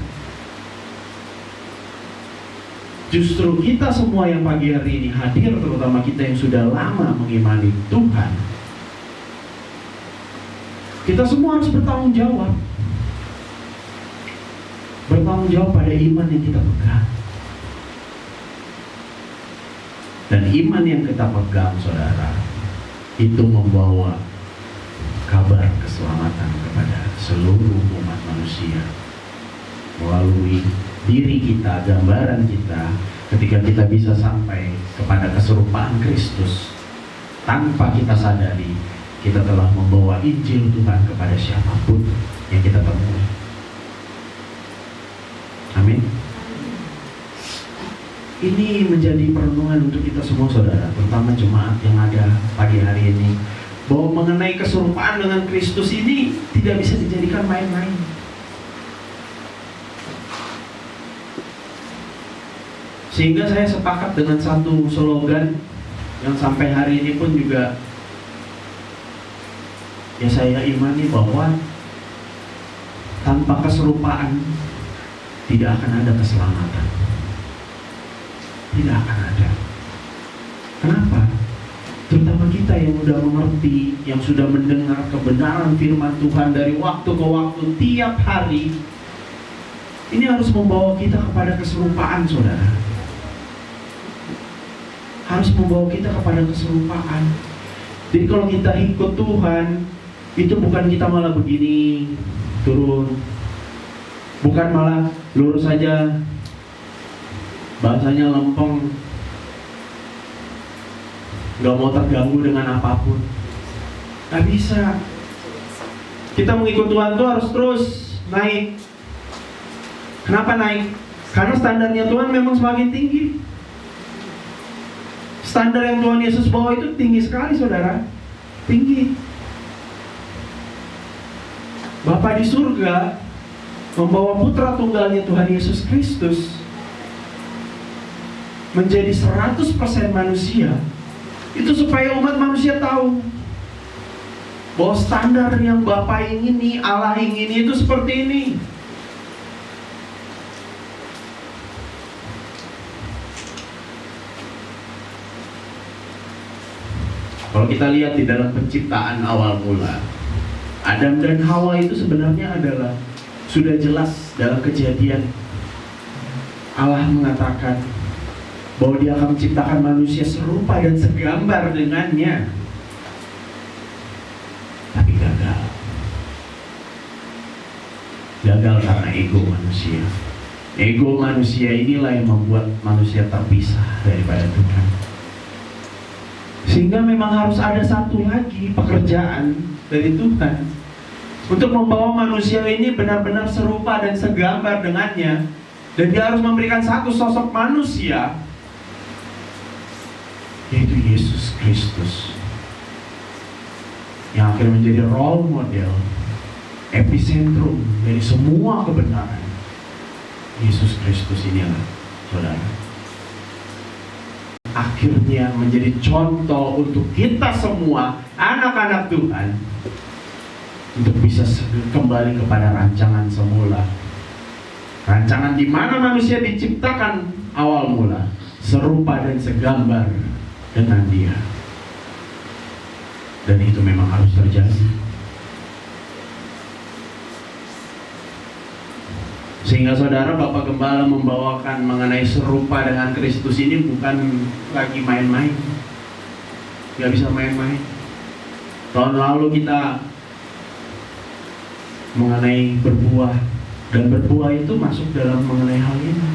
Justru kita semua yang pagi hari ini hadir, terutama kita yang sudah lama mengimani Tuhan, kita semua harus bertanggung jawab. Bertanggung jawab pada iman yang kita pegang. Dan iman yang kita pegang, saudara, itu membawa kabar keselamatan kepada seluruh umat manusia melalui diri kita, gambaran kita. Ketika kita bisa sampai kepada keserupaan Kristus, tanpa kita sadari, kita telah membawa Injil Tuhan kepada siapapun yang kita temui. Amin. Ini menjadi perenungan untuk kita semua, saudara, terutama jemaat yang ada pagi hari ini, bahwa mengenai keserupaan dengan Kristus ini tidak bisa dijadikan main-main. Sehingga saya sepakat dengan satu slogan yang sampai hari ini pun juga ya saya imani, bahwa tanpa keserupaan tidak akan ada keselamatan. Tidak akan ada. Kenapa? Terutama kita yang sudah mengerti, yang sudah mendengar kebenaran firman Tuhan dari waktu ke waktu, tiap hari, ini harus membawa kita kepada keserupaan, saudara. Harus membawa kita kepada keserupaan. Jadi kalau kita ikut Tuhan, itu bukan kita malah begini, turun, bukan malah lurus saja, bahasanya lempeng, gak mau terganggu dengan apapun. Gak bisa. Kita mengikut Tuhan tuh harus terus naik. Kenapa naik? Karena standarnya Tuhan memang semakin tinggi. Standar yang Tuhan Yesus bawa itu tinggi sekali, saudara. Tinggi. Bapa di surga membawa putra tunggalnya Tuhan Yesus Kristus menjadi 100% manusia. Itu supaya umat manusia tahu bahwa standar yang Bapa ingini, Allah ingini itu seperti ini. Kalau kita lihat di dalam penciptaan awal mula, Adam dan Hawa itu sebenarnya adalah sudah jelas dalam Kejadian. Allah mengatakan bahwa Dia akan menciptakan manusia serupa dan segambar dengannya. Tapi gagal. Gagal karena ego manusia. Ego manusia inilah yang membuat manusia terpisah daripada Tuhan. Sehingga memang harus ada satu lagi pekerjaan dari Tuhan untuk membawa manusia ini benar-benar serupa dan segambar dengannya. Dan Dia harus memberikan satu sosok manusia, yaitu Yesus Kristus, yang akhirnya menjadi role model, epicentrum dari semua kebenaran. Yesus Kristus inilah, saudara, akhirnya menjadi contoh untuk kita semua, anak-anak Tuhan, untuk bisa kembali kepada rancangan semula. Rancangan di mana manusia diciptakan awal mula serupa dan segambar dengan Dia. Dan itu memang harus terjadi. Sehingga saudara, Bapak Gembala membawakan mengenai serupa dengan Kristus ini bukan lagi main-main. Gak bisa main-main. Tahun lalu kita mengenai berbuah, dan berbuah itu masuk dalam mengenai hal ini.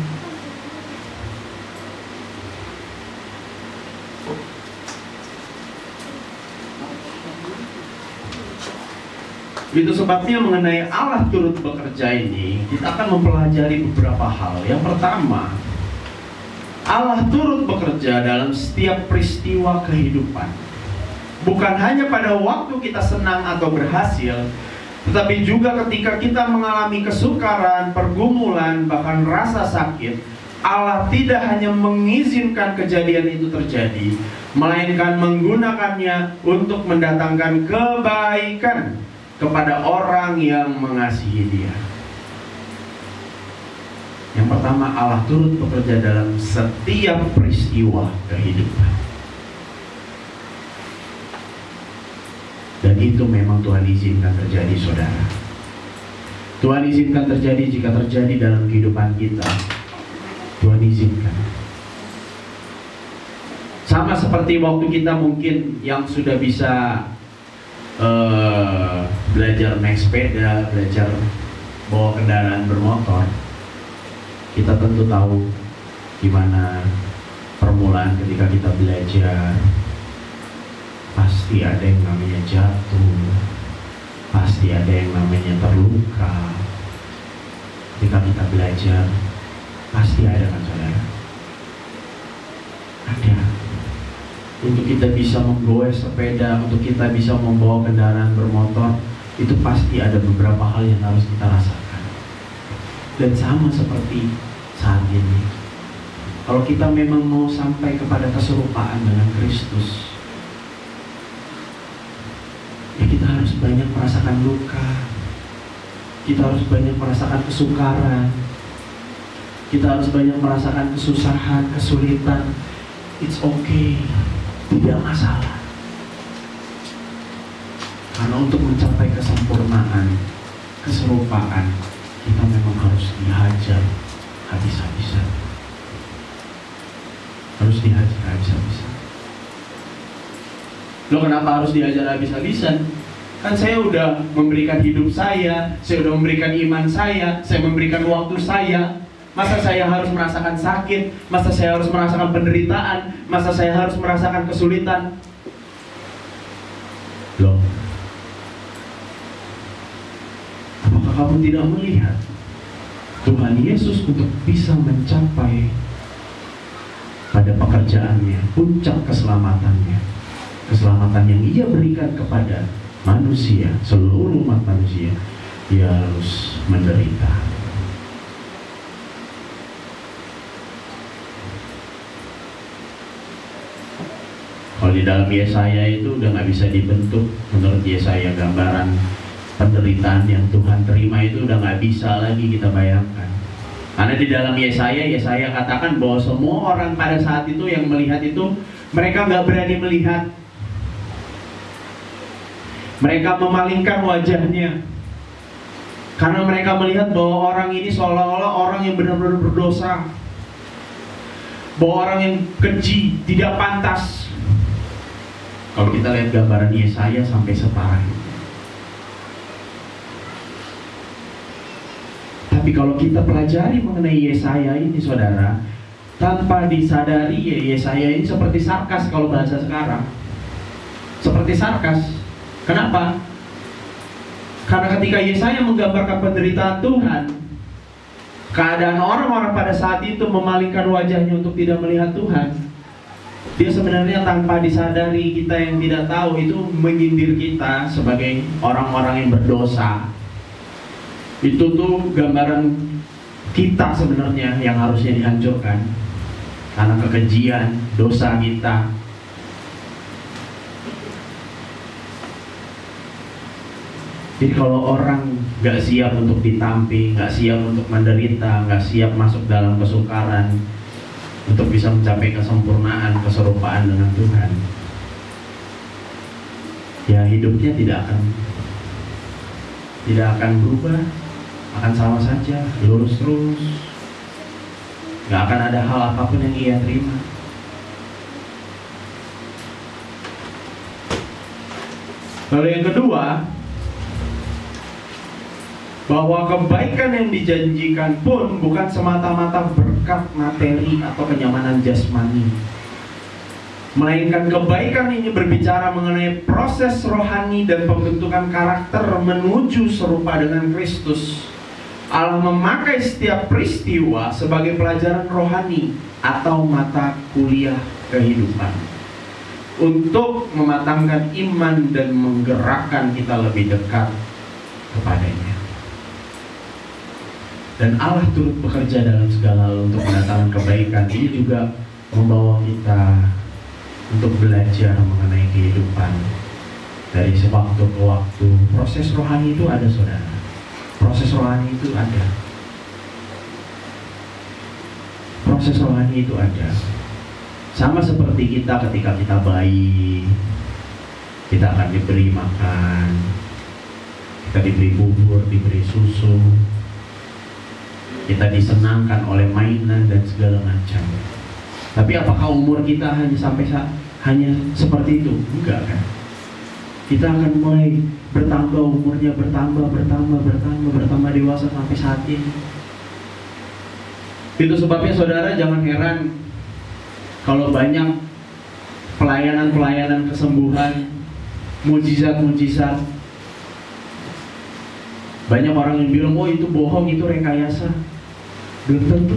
Itu sebabnya mengenai Allah turut bekerja ini, kita akan mempelajari beberapa hal. Yang pertama, Allah turut bekerja dalam setiap peristiwa kehidupan. Bukan hanya pada waktu kita senang atau berhasil, tetapi juga ketika kita mengalami kesukaran, pergumulan, bahkan rasa sakit, Allah tidak hanya mengizinkan kejadian itu terjadi, melainkan menggunakannya untuk mendatangkan kebaikan kepada orang yang mengasihi Dia. Yang pertama, Allah turut bekerja dalam setiap peristiwa kehidupan. Dan itu memang Tuhan izinkan terjadi, saudara. Tuhan izinkan terjadi jika terjadi dalam kehidupan kita. Tuhan izinkan. Sama seperti waktu kita mungkin yang sudah bisa belajar naik sepeda, belajar bawa kendaraan bermotor, kita tentu tahu gimana permulaan ketika kita belajar. Pasti ada yang namanya jatuh, pasti ada yang namanya terluka. Ketika kita belajar, pasti ada, kan saudara? Ada. Untuk kita bisa menggoes sepeda, untuk kita bisa membawa kendaraan bermotor, itu pasti ada beberapa hal yang harus kita rasakan. Dan sama seperti saat ini, kalau kita memang mau sampai kepada keserupaan dengan Kristus, ya kita harus banyak merasakan luka, kita harus banyak merasakan kesukaran, kita harus banyak merasakan kesusahan, kesulitan. It's okay, tidak masalah. Karena untuk mencapai kesempurnaan, keserupaan, kita memang harus dihajar habis-habisan. Harus dihajar habis-habisan. Loh, kenapa harus diajar habis-habisan? Kan saya udah memberikan hidup saya udah memberikan iman saya memberikan waktu saya. Masa saya harus merasakan sakit? Masa saya harus merasakan penderitaan? Masa saya harus merasakan kesulitan? Loh, apakah kamu tidak melihat Tuhan Yesus untuk bisa mencapai pada pekerjaannya, puncak keselamatannya, keselamatan yang ia berikan kepada manusia, seluruh umat manusia, ia harus menderita. Kalau di dalam Yesaya itu udah nggak bisa dibentuk. Menurut Yesaya, gambaran penderitaan yang Tuhan terima itu udah nggak bisa lagi kita bayangkan. Karena di dalam Yesaya katakan bahwa semua orang pada saat itu yang melihat itu, mereka nggak berani melihat. Mereka memalingkan wajahnya. Karena mereka melihat bahwa orang ini seolah-olah orang yang benar-benar berdosa. Bahwa orang yang keji, tidak pantas. Kalau kita lihat gambaran Yesaya sampai separah itu. Tapi kalau kita pelajari mengenai Yesaya ini, saudara, tanpa disadari ya Yesaya ini seperti sarkas kalau bahasa sekarang. Seperti sarkas. Kenapa? Karena ketika Yesaya menggambarkan penderitaan Tuhan, keadaan orang-orang pada saat itu memalingkan wajahnya untuk tidak melihat Tuhan, dia sebenarnya tanpa disadari, kita yang tidak tahu, itu menyindir kita sebagai orang-orang yang berdosa. Itu tuh gambaran kita sebenarnya yang harusnya dihancurkan karena kekejian, dosa kita. Jadi kalau orang gak siap untuk ditampi, gak siap untuk menderita, gak siap masuk dalam kesukaran untuk bisa mencapai kesempurnaan, keserupaan dengan Tuhan, ya hidupnya tidak akan berubah, akan sama saja, lurus terus, gak akan ada hal apapun yang ia terima. Lalu yang kedua, bahwa kebaikan yang dijanjikan pun bukan semata-mata berkat materi atau kenyamanan jasmani, melainkan kebaikan ini berbicara mengenai proses rohani dan pembentukan karakter menuju serupa dengan Kristus. Allah memakai setiap peristiwa sebagai pelajaran rohani atau mata kuliah kehidupan untuk mematangkan iman dan menggerakkan kita lebih dekat kepadanya. Dan Allah turut bekerja dalam segala hal untuk mendatangkan kebaikan. Ini juga membawa kita untuk belajar mengenai kehidupan dari sewaktu ke waktu. Proses rohani itu ada, saudara. Proses rohani itu ada. Proses rohani itu ada. Sama seperti kita ketika kita bayi, kita akan diberi makan, kita diberi bubur, diberi susu, kita disenangkan oleh mainan dan segala macam. Tapi apakah umur kita hanya seperti itu? Enggak kan? Kita akan mulai bertambah umurnya, bertambah dewasa sampai saat ini. Itu sebabnya saudara jangan heran kalau banyak pelayanan kesembuhan, mujizat. Banyak orang yang bilang, oh itu bohong, itu rekayasa. Belum tentu.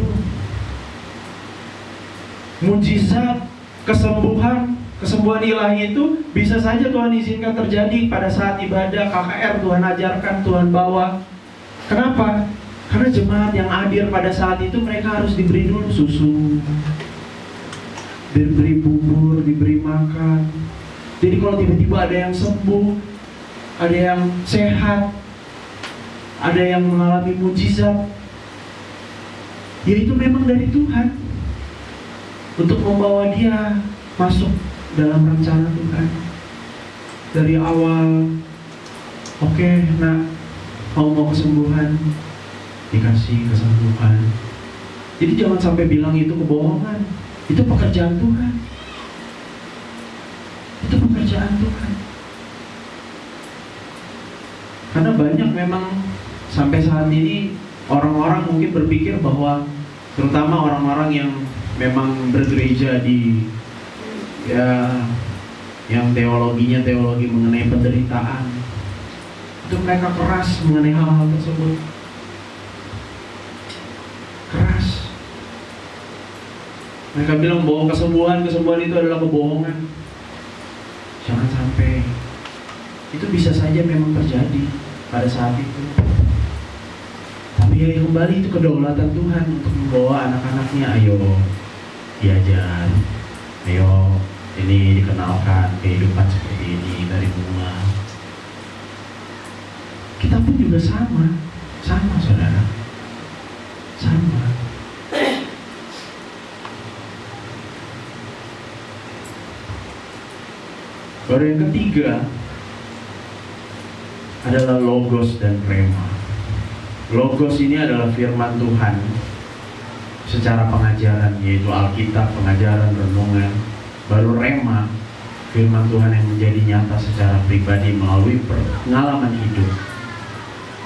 Mujizat, kesembuhan ilahi itu bisa saja Tuhan izinkan terjadi pada saat ibadah KKR, Tuhan ajarkan, Tuhan bawa. Kenapa? Karena jemaat yang hadir pada saat itu mereka harus diberi dulu susu, diberi bubur, diberi makan. Jadi kalau tiba-tiba ada yang sembuh, ada yang sehat, ada yang mengalami mujizat, ya itu memang dari Tuhan untuk membawa dia masuk dalam rencana Tuhan dari awal. Oke, nak, mau kesembuhan, dikasih kesembuhan. Jadi jangan sampai bilang itu kebohongan. Itu pekerjaan Tuhan. Itu pekerjaan Tuhan. Karena banyak memang sampai saat ini orang-orang mungkin berpikir bahwa, terutama orang-orang yang memang bergereja di yang teologinya teologi mengenai penderitaan, itu mereka keras mengenai hal-hal tersebut. Keras. Mereka bilang bahwa kesembuhan itu adalah kebohongan. Jangan sampai. Itu bisa saja memang terjadi pada saat itu. Tapi ya kembali itu kedaulatan Tuhan untuk membawa anak-anaknya. Ayo diajar, ayo ini dikenalkan kehidupan seperti ini dari bunga. Kita pun juga sama saudara, sama. Baru yang ketiga adalah logos dan rema. Logos ini adalah firman Tuhan secara pengajaran, yaitu Alkitab, pengajaran, renungan. Baru rema, firman Tuhan yang menjadi nyata secara pribadi melalui pengalaman hidup.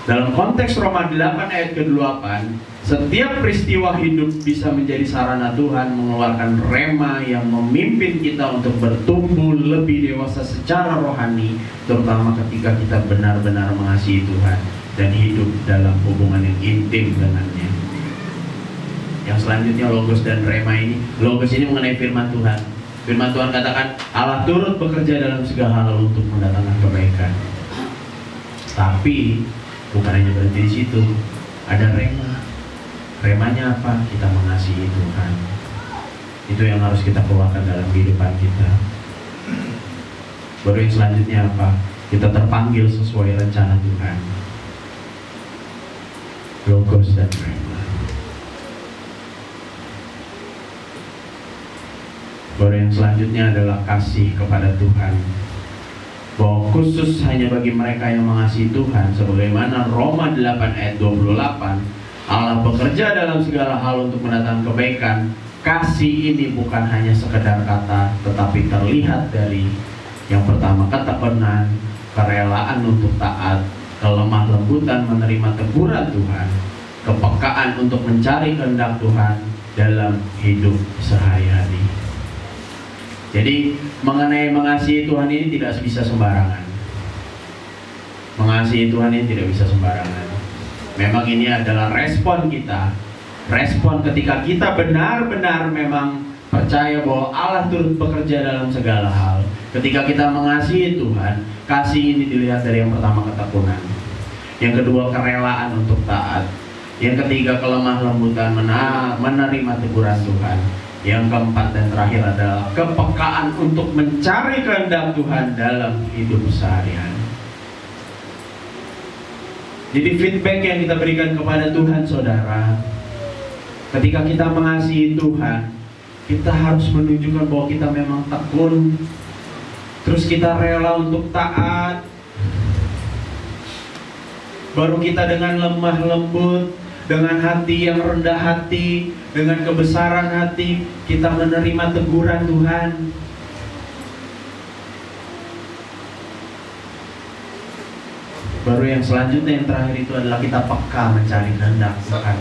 Dalam konteks Roma 8 ayat ke-8, setiap peristiwa hidup bisa menjadi sarana Tuhan mengeluarkan rema yang memimpin kita untuk bertumbuh lebih dewasa secara rohani, terutama ketika kita benar-benar mengasihi Tuhan dan hidup dalam hubungan yang intim dengannya. Yang selanjutnya logos dan rema ini. Logos ini mengenai firman Tuhan. Firman Tuhan katakan Allah turut bekerja dalam segala hal untuk mendatangkan kebaikan. Tapi bukan hanya berhenti di situ, ada rema. Remanya apa? Kita mengasihi Tuhan. Itu yang harus kita keluarkan dalam kehidupan kita. Baru yang selanjutnya apa? Kita terpanggil sesuai rencana Tuhan. Logos dan rema. Baru yang selanjutnya adalah kasih kepada Tuhan, bahwa khusus hanya bagi mereka yang mengasihi Tuhan, sebagaimana Roma 8 ayat 28, Allah bekerja dalam segala hal untuk mendatangkan kebaikan. Kasih ini bukan hanya sekedar kata, tetapi terlihat dari yang pertama, ketekunan, kerelaan untuk taat, kelemah lembutan menerima teguran Tuhan, kepekaan untuk mencari kehendak Tuhan dalam hidup sehari-hari. Jadi mengenai mengasihi Tuhan ini tidak bisa sembarangan. Mengasihi Tuhan ini tidak bisa sembarangan. Memang ini adalah respon kita. Respon ketika kita benar-benar memang percaya bahwa Allah turut bekerja dalam segala hal. Ketika kita mengasihi Tuhan, kasih ini dilihat dari yang pertama, ketekunan. Yang kedua, kerelaan untuk taat. Yang ketiga, kelemah lembutan menerima teguran Tuhan. Yang keempat dan terakhir adalah kepekaan untuk mencari kehendak Tuhan dalam hidup sehari-hari. Jadi feedback yang kita berikan kepada Tuhan, saudara, ketika kita mengasihi Tuhan, kita harus menunjukkan bahwa kita memang tekun, terus kita rela untuk taat. Baru kita dengan lemah lembut, dengan hati yang rendah hati, dengan kebesaran hati, kita menerima teguran Tuhan. Baru yang selanjutnya, yang terakhir itu adalah kita peka mencari kehendak Tuhan.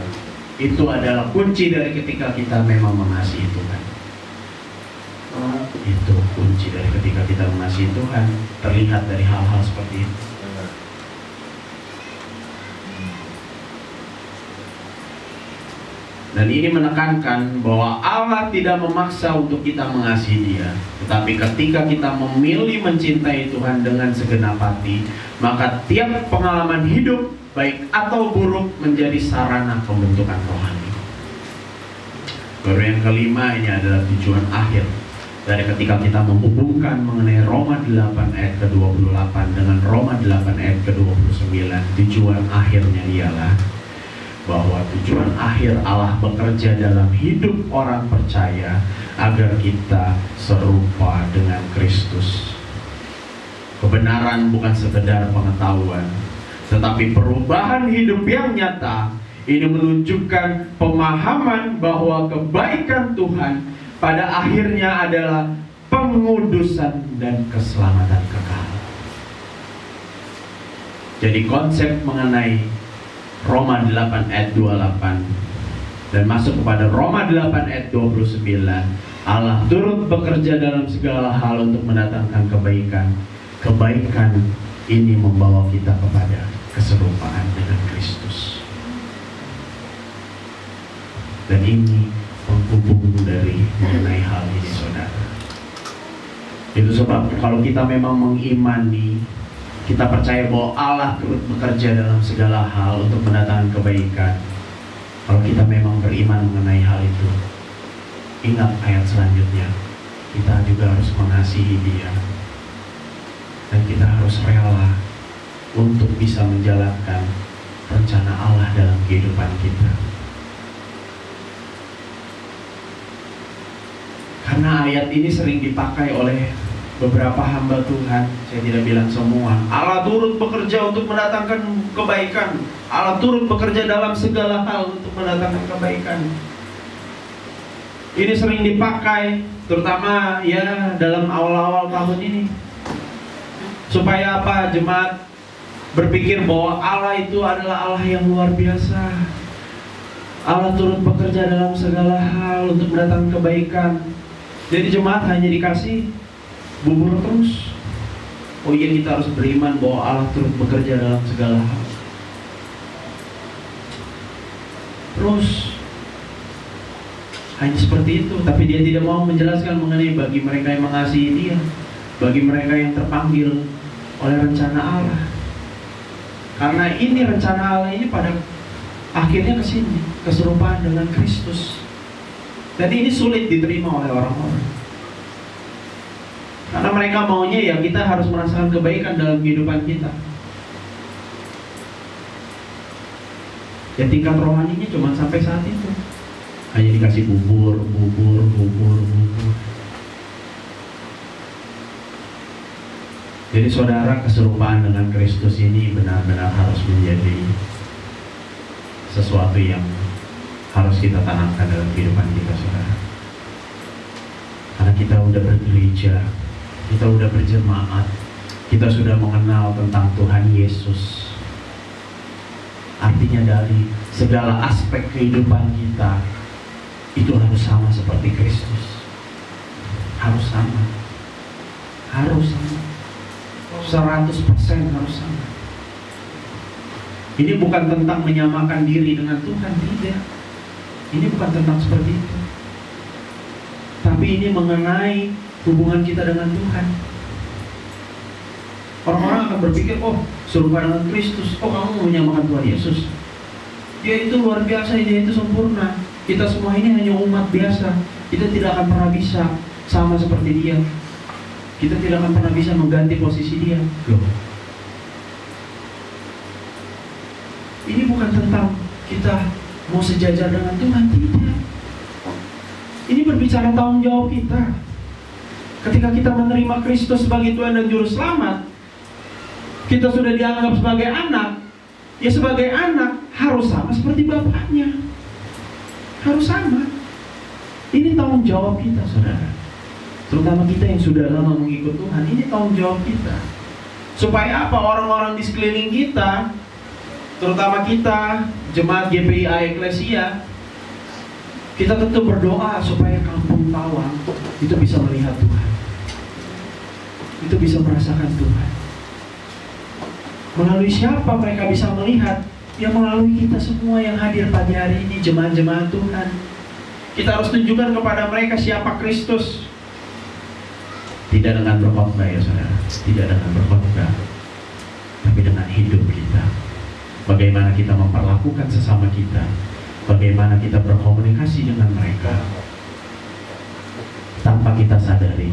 Itu adalah kunci dari ketika kita memang mengasihi Tuhan. Itu kunci dari ketika kita mengasihi Tuhan, terlihat dari hal-hal seperti itu. Dan ini menekankan bahwa Allah tidak memaksa untuk kita mengasihi Dia, tetapi ketika kita memilih mencintai Tuhan dengan segenap hati, maka tiap pengalaman hidup, baik atau buruk, menjadi sarana pembentukan rohani. Baru yang kelima, ini adalah tujuan akhir dari ketika kita menghubungkan mengenai Roma 8 ayat ke-28 dengan Roma 8 ayat ke-29. Tujuan akhirnya ialah bahwa tujuan akhir Allah bekerja dalam hidup orang percaya agar kita serupa dengan Kristus. Kebenaran bukan sekedar pengetahuan, tetapi perubahan hidup yang nyata. Ini menunjukkan pemahaman bahwa kebaikan Tuhan pada akhirnya adalah pengudusan dan keselamatan kekal. Jadi konsep mengenai Roma 8 ayat 28 dan masuk kepada Roma 8 ayat 29, Allah turut bekerja dalam segala hal untuk mendatangkan kebaikan. Kebaikan ini membawa kita kepada keserupaan dengan Kristus. Dan ini penghubung dari mengenai hal ini, saudara. Itu sebab kalau kita memang mengimani, kita percaya bahwa Allah turut bekerja dalam segala hal untuk mendatangkan kebaikan. Kalau kita memang beriman mengenai hal itu, ingat ayat selanjutnya, kita juga harus mengasihi Dia. Dan kita harus rela untuk bisa menjalankan rencana Allah dalam kehidupan kita. Karena ayat ini sering dipakai oleh beberapa hamba Tuhan, saya tidak bilang semua. Allah turut bekerja untuk mendatangkan kebaikan. Allah turut bekerja dalam segala hal untuk mendatangkan kebaikan. Ini sering dipakai, terutama ya dalam awal-awal tahun ini. Supaya apa? Jemaat berpikir bahwa Allah itu adalah Allah yang luar biasa. Allah turut bekerja dalam segala hal untuk mendatangkan kebaikan. Jadi jemaat hanya dikasih bubur terus. Oh iya, kita harus beriman bahwa Allah turut bekerja dalam segala hal. Terus hanya seperti itu, tapi Dia tidak mau menjelaskan mengenai bagi mereka yang mengasihi Dia, bagi mereka yang terpanggil oleh rencana Allah. Karena ini rencana Allah ini pada akhirnya ke sini, keserupaan dengan Kristus. Jadi ini sulit diterima oleh orang-orang. Karena mereka maunya ya kita harus merasakan kebaikan dalam kehidupan kita. Ya tingkat rohaninya cuma sampai saat itu. Hanya dikasih bubur. Jadi saudara, keserupaan dengan Kristus ini benar-benar harus menjadi sesuatu yang harus kita tanamkan dalam kehidupan kita, saudara. Karena kita udah bergereja, kita udah berjemaat, kita sudah mengenal tentang Tuhan Yesus. Artinya dari segala aspek kehidupan kita itu harus sama seperti Kristus. Harus sama. 100% harus sama. Ini bukan tentang menyamakan diri dengan Tuhan, tidak. Ini bukan tentang seperti itu. Tapi ini mengenai hubungan kita dengan Tuhan. Orang-orang akan berpikir, oh serupa dengan Kristus, oh kamu menyamakan Tuhan Yesus. Dia itu luar biasa, Dia itu sempurna. Kita semua ini hanya umat biasa. Kita tidak akan pernah bisa sama seperti Dia. Kita tidak akan pernah bisa mengganti posisi Dia. Loh. Ini bukan tentang kita mau sejajar dengan Tuhan, tidak. Ini berbicara tanggung jawab kita. Ketika kita menerima Kristus sebagai Tuhan dan Juru Selamat, kita sudah dianggap sebagai anak. Ya sebagai anak harus sama seperti bapaknya. Harus sama. Ini tanggung jawab kita, saudara. Terutama kita yang sudah lama mengikut Tuhan, ini tanggung jawab kita. Supaya apa? Orang-orang di sekeliling kita, terutama kita, jemaat GPIA Eklesia, kita tentu berdoa supaya kampung Tawang itu bisa melihat Tuhan. Itu bisa merasakan Tuhan. Melalui siapa mereka bisa melihat? Ya melalui kita semua yang hadir pagi hari ini, jemaat-jemaat Tuhan. Kita harus tunjukkan kepada mereka siapa Kristus. Tidak dengan berkhotbah ya saudara, tidak dengan berkhotbah, tapi dengan hidup kita. Bagaimana kita memperlakukan sesama kita, bagaimana kita berkomunikasi dengan mereka. Tanpa kita sadari,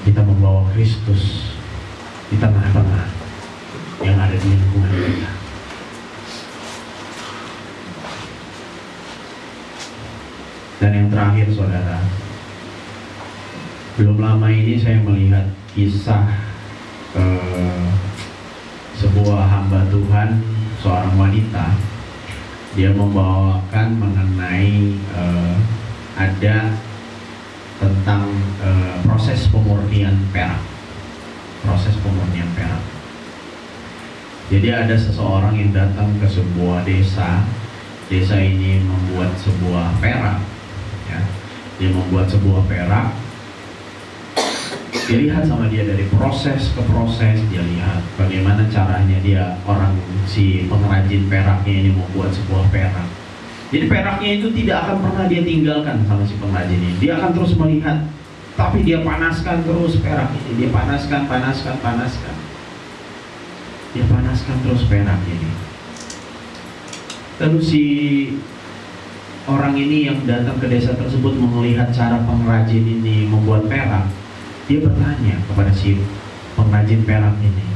kita membawa Kristus di tengah-tengah yang ada di lingkungan kita. Dan yang terakhir saudara, belum lama ini saya melihat kisah sebuah hamba Tuhan, seorang wanita. Dia membawakan mengenai ada tentang proses pemurnian perak. Proses pemurnian perak. Jadi ada seseorang yang datang ke sebuah desa. Desa ini membuat sebuah perak. Ya. Dia membuat sebuah perak. Dilihat sama dia dari proses ke proses, dia lihat bagaimana caranya dia, si pengrajin peraknya ini membuat sebuah perak.
Jadi peraknya itu tidak akan pernah dia tinggalkan sama si pengrajin ini. Dia akan terus melihat, tapi dia panaskan terus perak ini. Dia panaskan. Dia panaskan terus perak ini. Lalu si orang ini yang datang ke desa tersebut melihat cara pengrajin ini membuat perak. Dia bertanya kepada si pengrajin perak ini,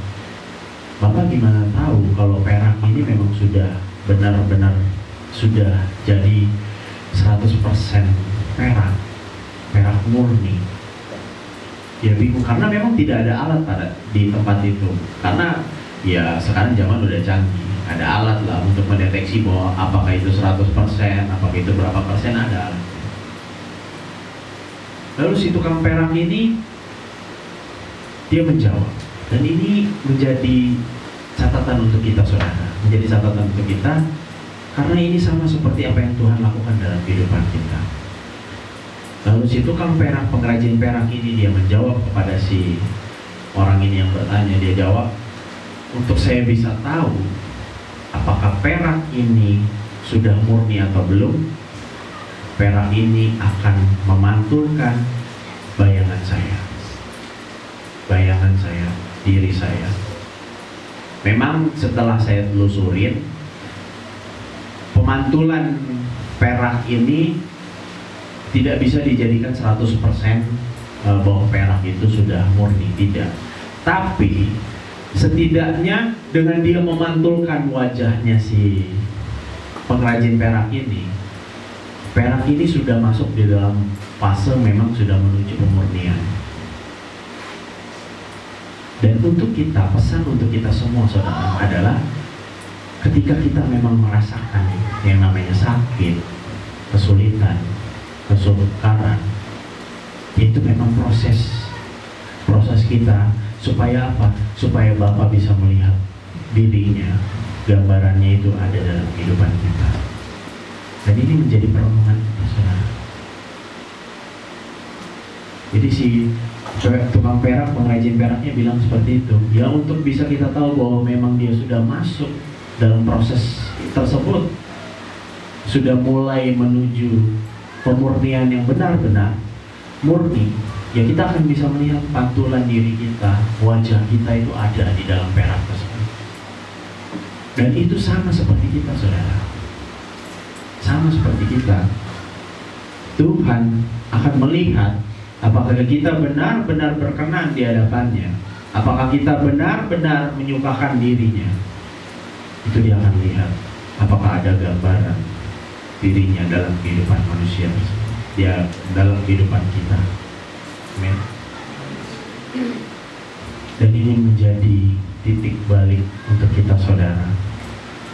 "Bapak gimana tahu kalau perak ini memang sudah benar-benar sudah jadi 100% perak murni?" Dia bingung karena memang tidak ada alat di tempat itu. Karena ya sekarang zaman udah canggih, ada alat lah untuk mendeteksi bahwa apakah itu 100%, apakah itu berapa persen, ada alat. Lalu si tukang perak ini dia menjawab, dan ini menjadi catatan untuk kita saudara, menjadi catatan untuk kita, karena ini sama seperti apa yang Tuhan lakukan dalam kehidupan kita. Lalu si tukang perak, pengrajin perak ini dia menjawab kepada si orang ini yang bertanya, dia jawab, "Untuk saya bisa tahu apakah perak ini sudah murni atau belum, perak ini akan memantulkan bayangan saya, diri saya." Memang setelah saya telusurin, pemantulan perak ini tidak bisa dijadikan 100% bahwa perak itu sudah murni, tidak. Tapi setidaknya dengan dia memantulkan wajahnya si pengrajin perak ini sudah masuk di dalam fase memang sudah menuju pemurnian. Dan untuk kita, pesan untuk kita semua saudara adalah ketika kita memang merasakan yang namanya sakit, kesulitan, kesukaran, itu memang proses kita supaya apa? Supaya Bapa bisa melihat dirinya, gambarannya itu ada dalam kehidupan kita. Dan ini menjadi perenungan kita saudara. Jadi si tukang perak, pengrajin peraknya bilang seperti itu. Ya untuk bisa kita tahu bahwa memang dia sudah masuk dalam proses tersebut, sudah mulai menuju pemurnian yang benar-benar murni, ya kita akan bisa melihat pantulan diri kita, wajah kita itu ada di dalam perak tersebut. Dan itu sama seperti kita saudara, sama seperti kita. Tuhan akan melihat apakah kita benar-benar berkenan di hadapannya, apakah kita benar-benar menyukakan dirinya. Itu dia akan lihat apakah ada gambaran dirinya dalam kehidupan manusia, dia dalam kehidupan kita. Amin. Dan ini menjadi titik balik untuk kita saudara.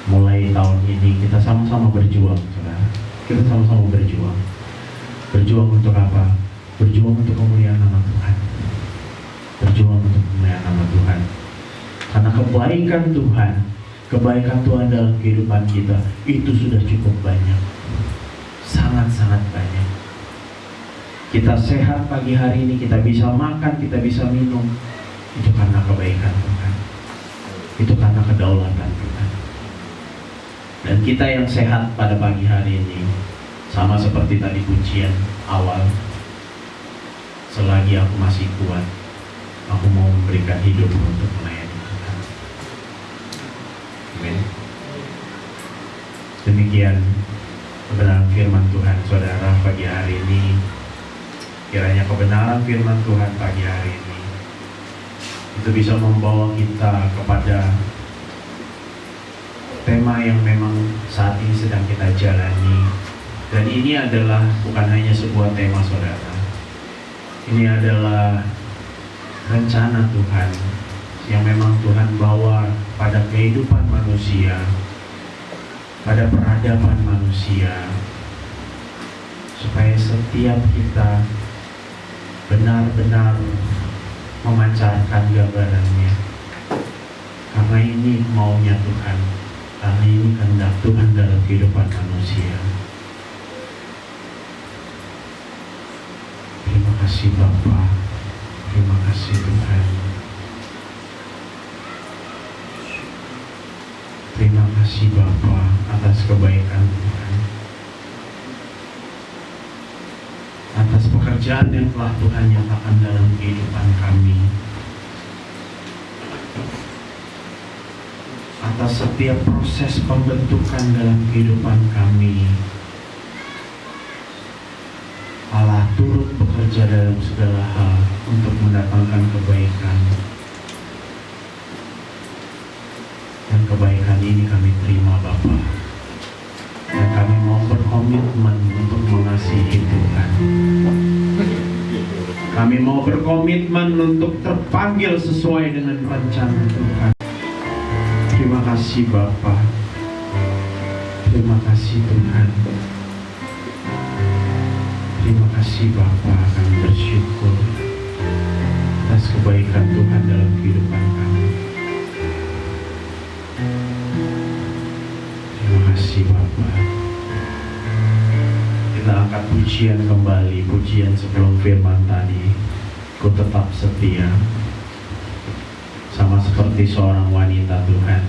Mulai tahun ini kita sama-sama berjuang saudara. Kita sama-sama berjuang. Berjuang untuk apa? Berjuang untuk kemuliaan nama Tuhan. Berjuang untuk kemuliaan nama Tuhan. Karena kebaikan Tuhan dalam kehidupan kita itu sudah cukup banyak. Sangat-sangat banyak. Kita sehat pagi hari ini, kita bisa makan, kita bisa minum, itu karena kebaikan Tuhan. Itu karena kedaulatan Tuhan. Dan kita yang sehat pada pagi hari ini, sama seperti tadi pujian awal, selagi aku masih kuat, aku mau memberikan hidup untuk melayani Tuhan. Amin. Demikian kebenaran firman Tuhan saudara pagi hari ini. Kiranya kebenaran firman Tuhan pagi hari ini itu bisa membawa kita kepada tema yang memang saat ini sedang kita jalani. Dan ini adalah bukan hanya sebuah tema saudara, ini adalah rencana Tuhan yang memang Tuhan bawa pada kehidupan manusia, pada peradaban manusia, supaya setiap kita benar-benar memancarkan gambarannya. Karena ini maunya Tuhan, karena ini kehendak Tuhan dalam kehidupan manusia. Terima kasih Bapa, terima kasih Tuhan. Terima kasih Bapa atas kebaikan Tuhan.
pekerjaan yang telah Tuhan nyatakan dalam kehidupan kami, atas setiap proses pembentukan dalam kehidupan kami. Allah turut bekerja dalam segala hal untuk mendatangkan kebaikan. Dan kebaikan ini kami terima Bapa. Dan kami mau berkomitmen untuk mengasihi Tuhan. Kami mau berkomitmen untuk terpanggil sesuai dengan rencana Tuhan. Terima kasih Bapa. Terima kasih Tuhan. Terima kasih Bapa, kami bersyukur atas kebaikan Tuhan dalam kehidupan kami. Terima kasih Bapa. Kita angkat pujian kembali, pujian sebelum firman tadi. Ku tetap setia, sama seperti seorang wanita Tuhan.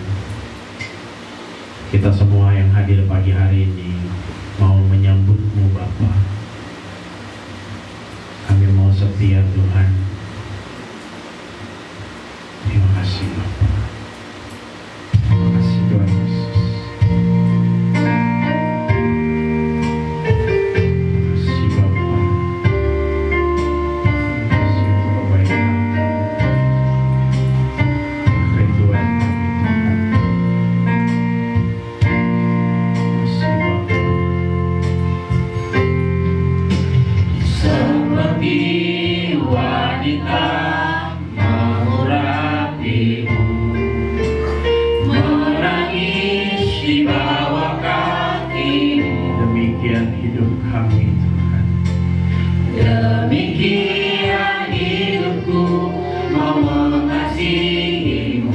Kita semua yang hadir pagi hari ini mau menyambut-Mu Bapa. Kami mau setia Tuhan. Terima kasih Bapa. Terima kasih Tuhan Yesus. Terima kasih Bapa. Terima kasih untuk kebaikan, kerinduan kami Tuhan. Terima kasih Bapa.
Seperti wanita mengurapimu, menangis di bawah kakimu.
Demikian hidup kami Tuhan.
Demikian hidupku mau mengasihimu.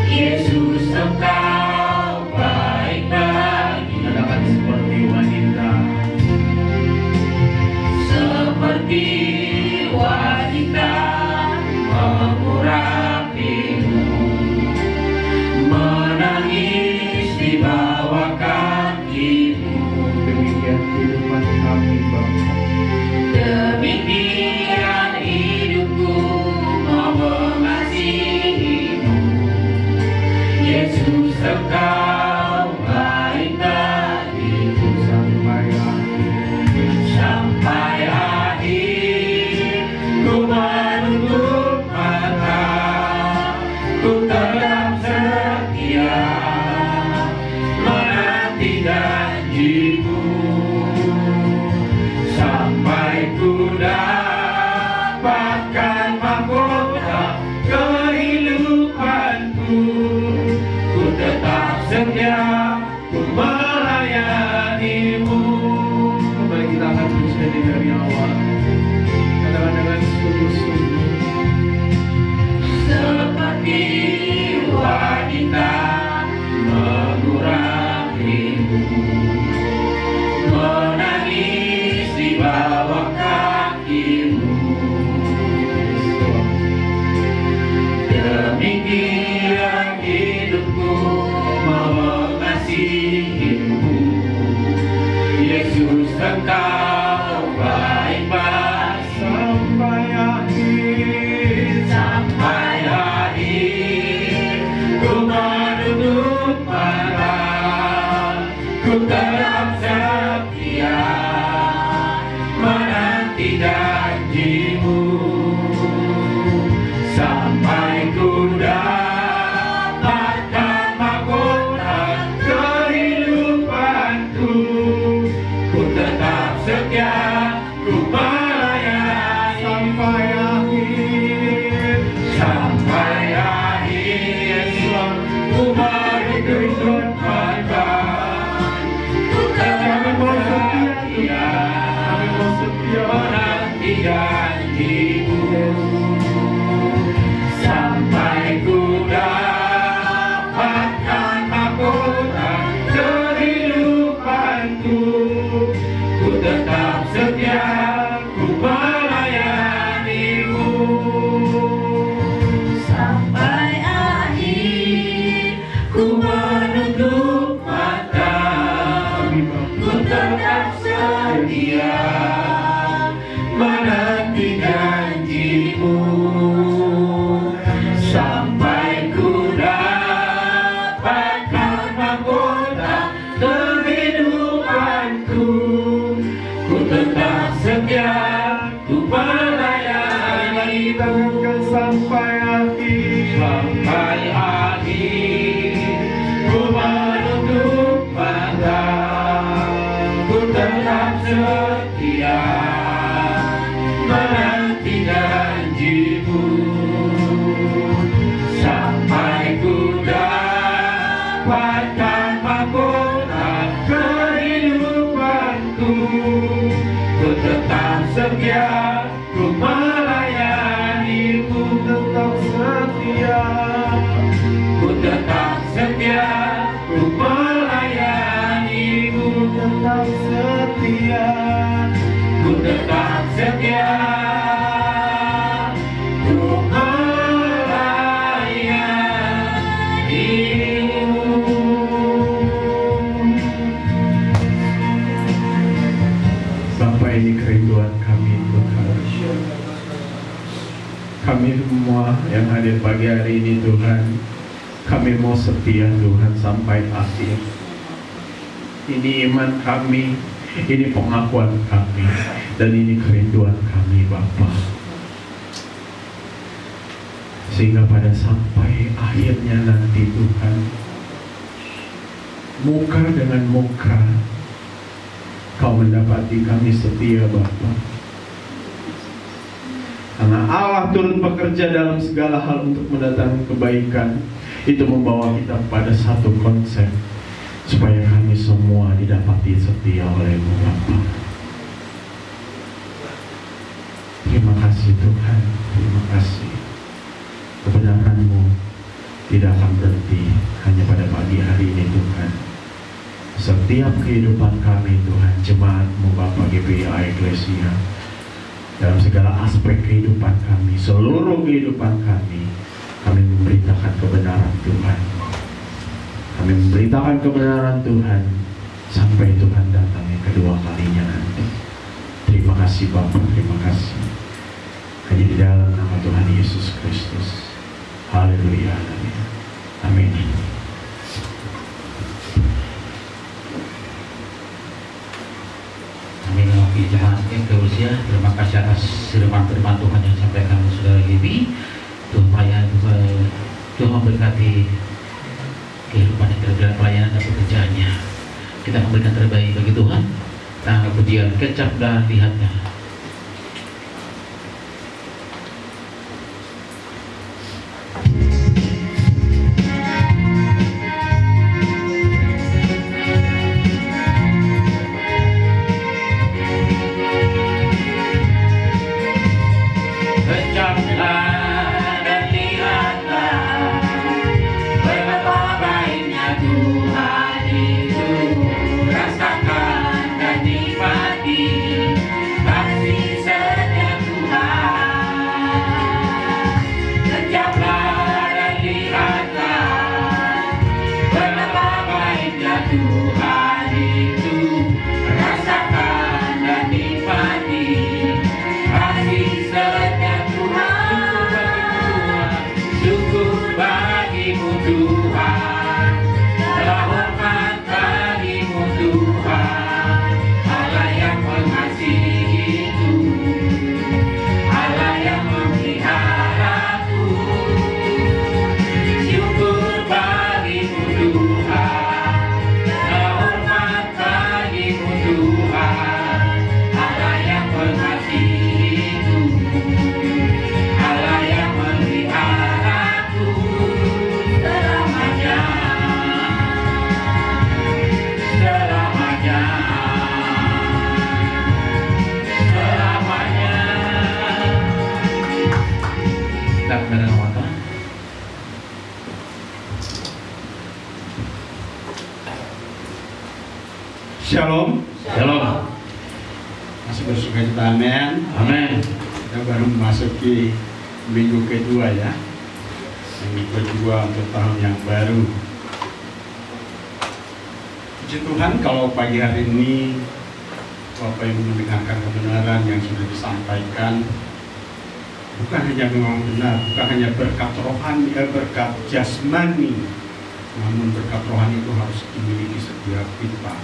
Yesus, Engkau baik bagi.
Katakan seperti wanita.
Seperti wanita mengurapimu, menangis di bawah kakimu.
Demikian kehidupan kami Bapa.
Demikian hidupku mau mengasihimu. Yesus, Engkau baik bagiku.
Sampai akhir.
Sampai akhir ku menutup mata, ku tetap setia menanti janji-Mu. Sampai ku dapatkan mahkota kehidupanku, ku tetap setia, ku melayani-Mu.
Kembali kita akan teruskan dari awal. Katakan dengan sungguh-sungguh.
Seperti wanita mengurapimu, menangis di bawah kakimu. Demikian hidupku mau mengasihimu. Yesus, Engkau baik bagi.
Sampai akhir.
Sampai akhir ku menutup mata, ku tetap setia menanti janji-Mu. Sampai ku dapat
pertahankan sampai akhir.
Sampai akhir ku menutup mata, ku tetap setia menanti janjimu, sampai ku dapatkan mahkota kehidupanku. Ku tetap setia, ku melayanimu.
Tetap setia,
Ku tetap setia, ku melayanimu.
tetap setia,
Ku tetap setia, ku melayanimu.
Bapa, ini kerinduan kami Tuhan. Kami semua yang hadir pagi hari ini Tuhan, kami mau setia Tuhan sampai akhir. Ini iman kami, ini pengakuan kami, dan ini kerinduan kami Bapa. Sehingga pada sampai akhirnya nanti Tuhan, muka dengan muka Kau mendapati kami setia Bapa. Karena Allah turut bekerja dalam segala hal untuk mendatangkan kebaikan. Itu membawa kita pada satu konsep, supaya kami semua didapati setia oleh-Mu Bapa. Terima kasih Tuhan, terima kasih. Kebenaran-Mu tidak akan berhenti hanya pada pagi hari ini Tuhan. Setiap kehidupan kami Tuhan, jemaat-Mu Bapa GBI Eklesia, dalam segala aspek kehidupan kami, seluruh kehidupan kami memberitakan kebenaran Tuhan. Kami memberitakan kebenaran Tuhan sampai Tuhan datang yang kedua kalinya nanti. Terima kasih Bapa, terima kasih. Hanya di dalam nama Tuhan Yesus Kristus. Haleluya, haleluya. Amin.
Amin. Wakil Jemaat Eklesia, terima kasih atas firman-firman Tuhan yang disampaikan oleh Saudara Gibi. Tuhan memberkati kehidupan yang terbilang pelayanan dan pekerjaannya. Kita memberikan terbaik bagi Tuhan. Nah, kemudian kecap dan lihatnya.
Shalom.
Shalom.
Masih bersuka cita, amin.
Amin.
Kita baru memasuki minggu kedua ya. Minggu kedua untuk tahun yang baru. Puji Tuhan kalau pagi hari ini Bapak Ibu mendengarkan kebenaran yang sudah disampaikan. Bukan hanya memang benar, bukan hanya berkat rohani, berkat jasmani, namun berkat rohani itu harus dimiliki setiap kita.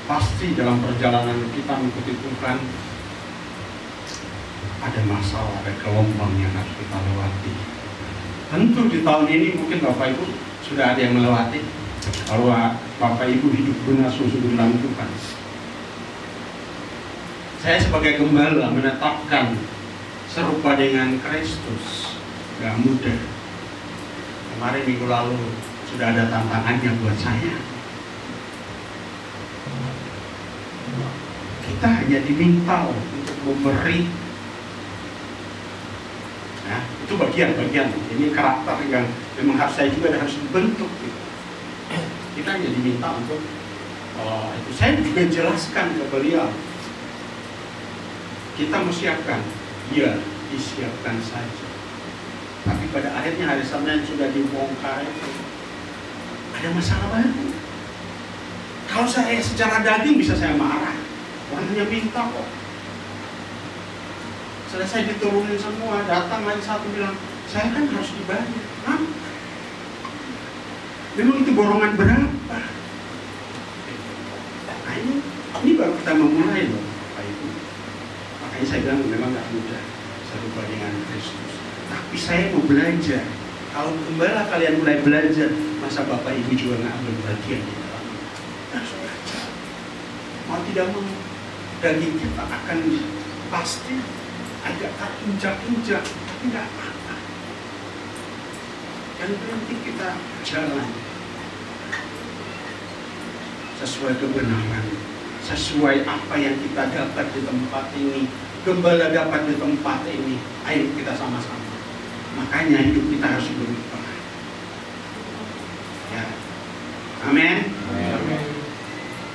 Pasti dalam perjalanan kita mengikuti Tuhan, ada masalah, ada gelombang yang harus kita lewati. Tentu di tahun ini mungkin Bapak Ibu sudah ada yang melewati. Kalau Bapak Ibu hidup benar sungguh-sungguh dalam Tuhan. Saya sebagai gembala menetapkan serupa dengan Kristus, gak mudah. Kemarin minggu lalu sudah ada tantangannya buat saya. Kita hanya diminta untuk memberi. Nah, itu bagian-bagian. Ini karakter yang memang harus saya juga harus dibentuk. Kita hanya diminta untuk itu. Saya juga jelaskan ke beliau. Kita mau siapkan, ya disiapkan saja. Tapi pada akhirnya hari Senin sudah dibongkar itu, ada masalah baru. Kalau saya secara daging bisa saya marah, orang hanya minta kok. Selesai diturunin semua, datang lagi satu bilang, saya kan harus dibayar. Hah? Memang itu borongan berapa? Nah, ini baru kita memulai loh, Pak Ibu. Makanya saya bilang memang nggak mudah serupa dengan Kristus. Tapi saya mau belajar. Kalau gembala kalian mulai belajar, masa Bapak Ibu juga nggak ambil bagian di dalamnya? Harus belajar. Mau tidak mau, daging kita akan pasti agak terinjak-injak, tapi nggak apa-apa. Yang penting kita jalan sesuai kebenaran, sesuai apa yang kita dapat di tempat ini, gembala dapat di tempat ini. Ayo kita sama-sama. Makanya hidup kita harus berubah. Ya, amin.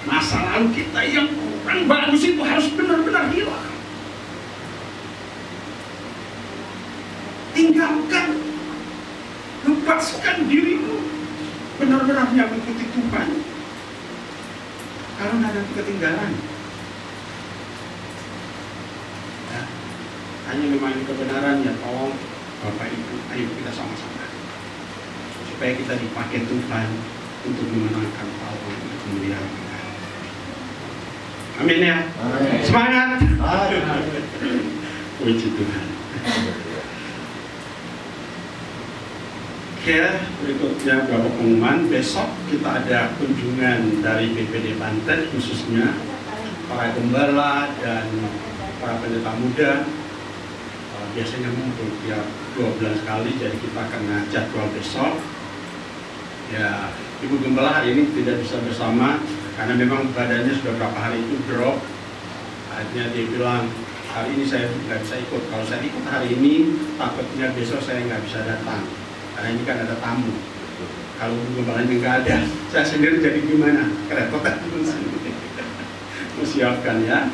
Masa lalu kita yang kurang bagus itu harus benar-benar hilang. Tinggalkan, lepaskan dirimu, benar-benar mengikuti Tuhan. Kalau ada ketinggalan, ya, hanya memang kebenaran ya. Tolong Bapak Ibu, ayo kita sama-sama supaya kita dipakai Tuhan untuk memenangkan tahun kemudian. Amin ya. Amin. Semangat. Puji Tuhan. Oke, berikutnya beberapa pengumuman. Besok kita ada kunjungan dari BPD Banten, khususnya para gembala dan para pendeta muda. Biasanya ngumpul tiap 2 bulan sekali, jadi kita akan jadwal besok. Ya, Ibu Gembala hari ini tidak bisa bersama karena memang badannya sudah berapa hari itu drop. Akhirnya dia bilang, hari ini saya nggak bisa ikut. Kalau saya ikut hari ini, takutnya besok saya nggak bisa datang. Karena ini kan ada tamu. Kalau Ibu Gembalanya nggak ada, saya sendiri jadi gimana? Kerepotan. Siapkan ya.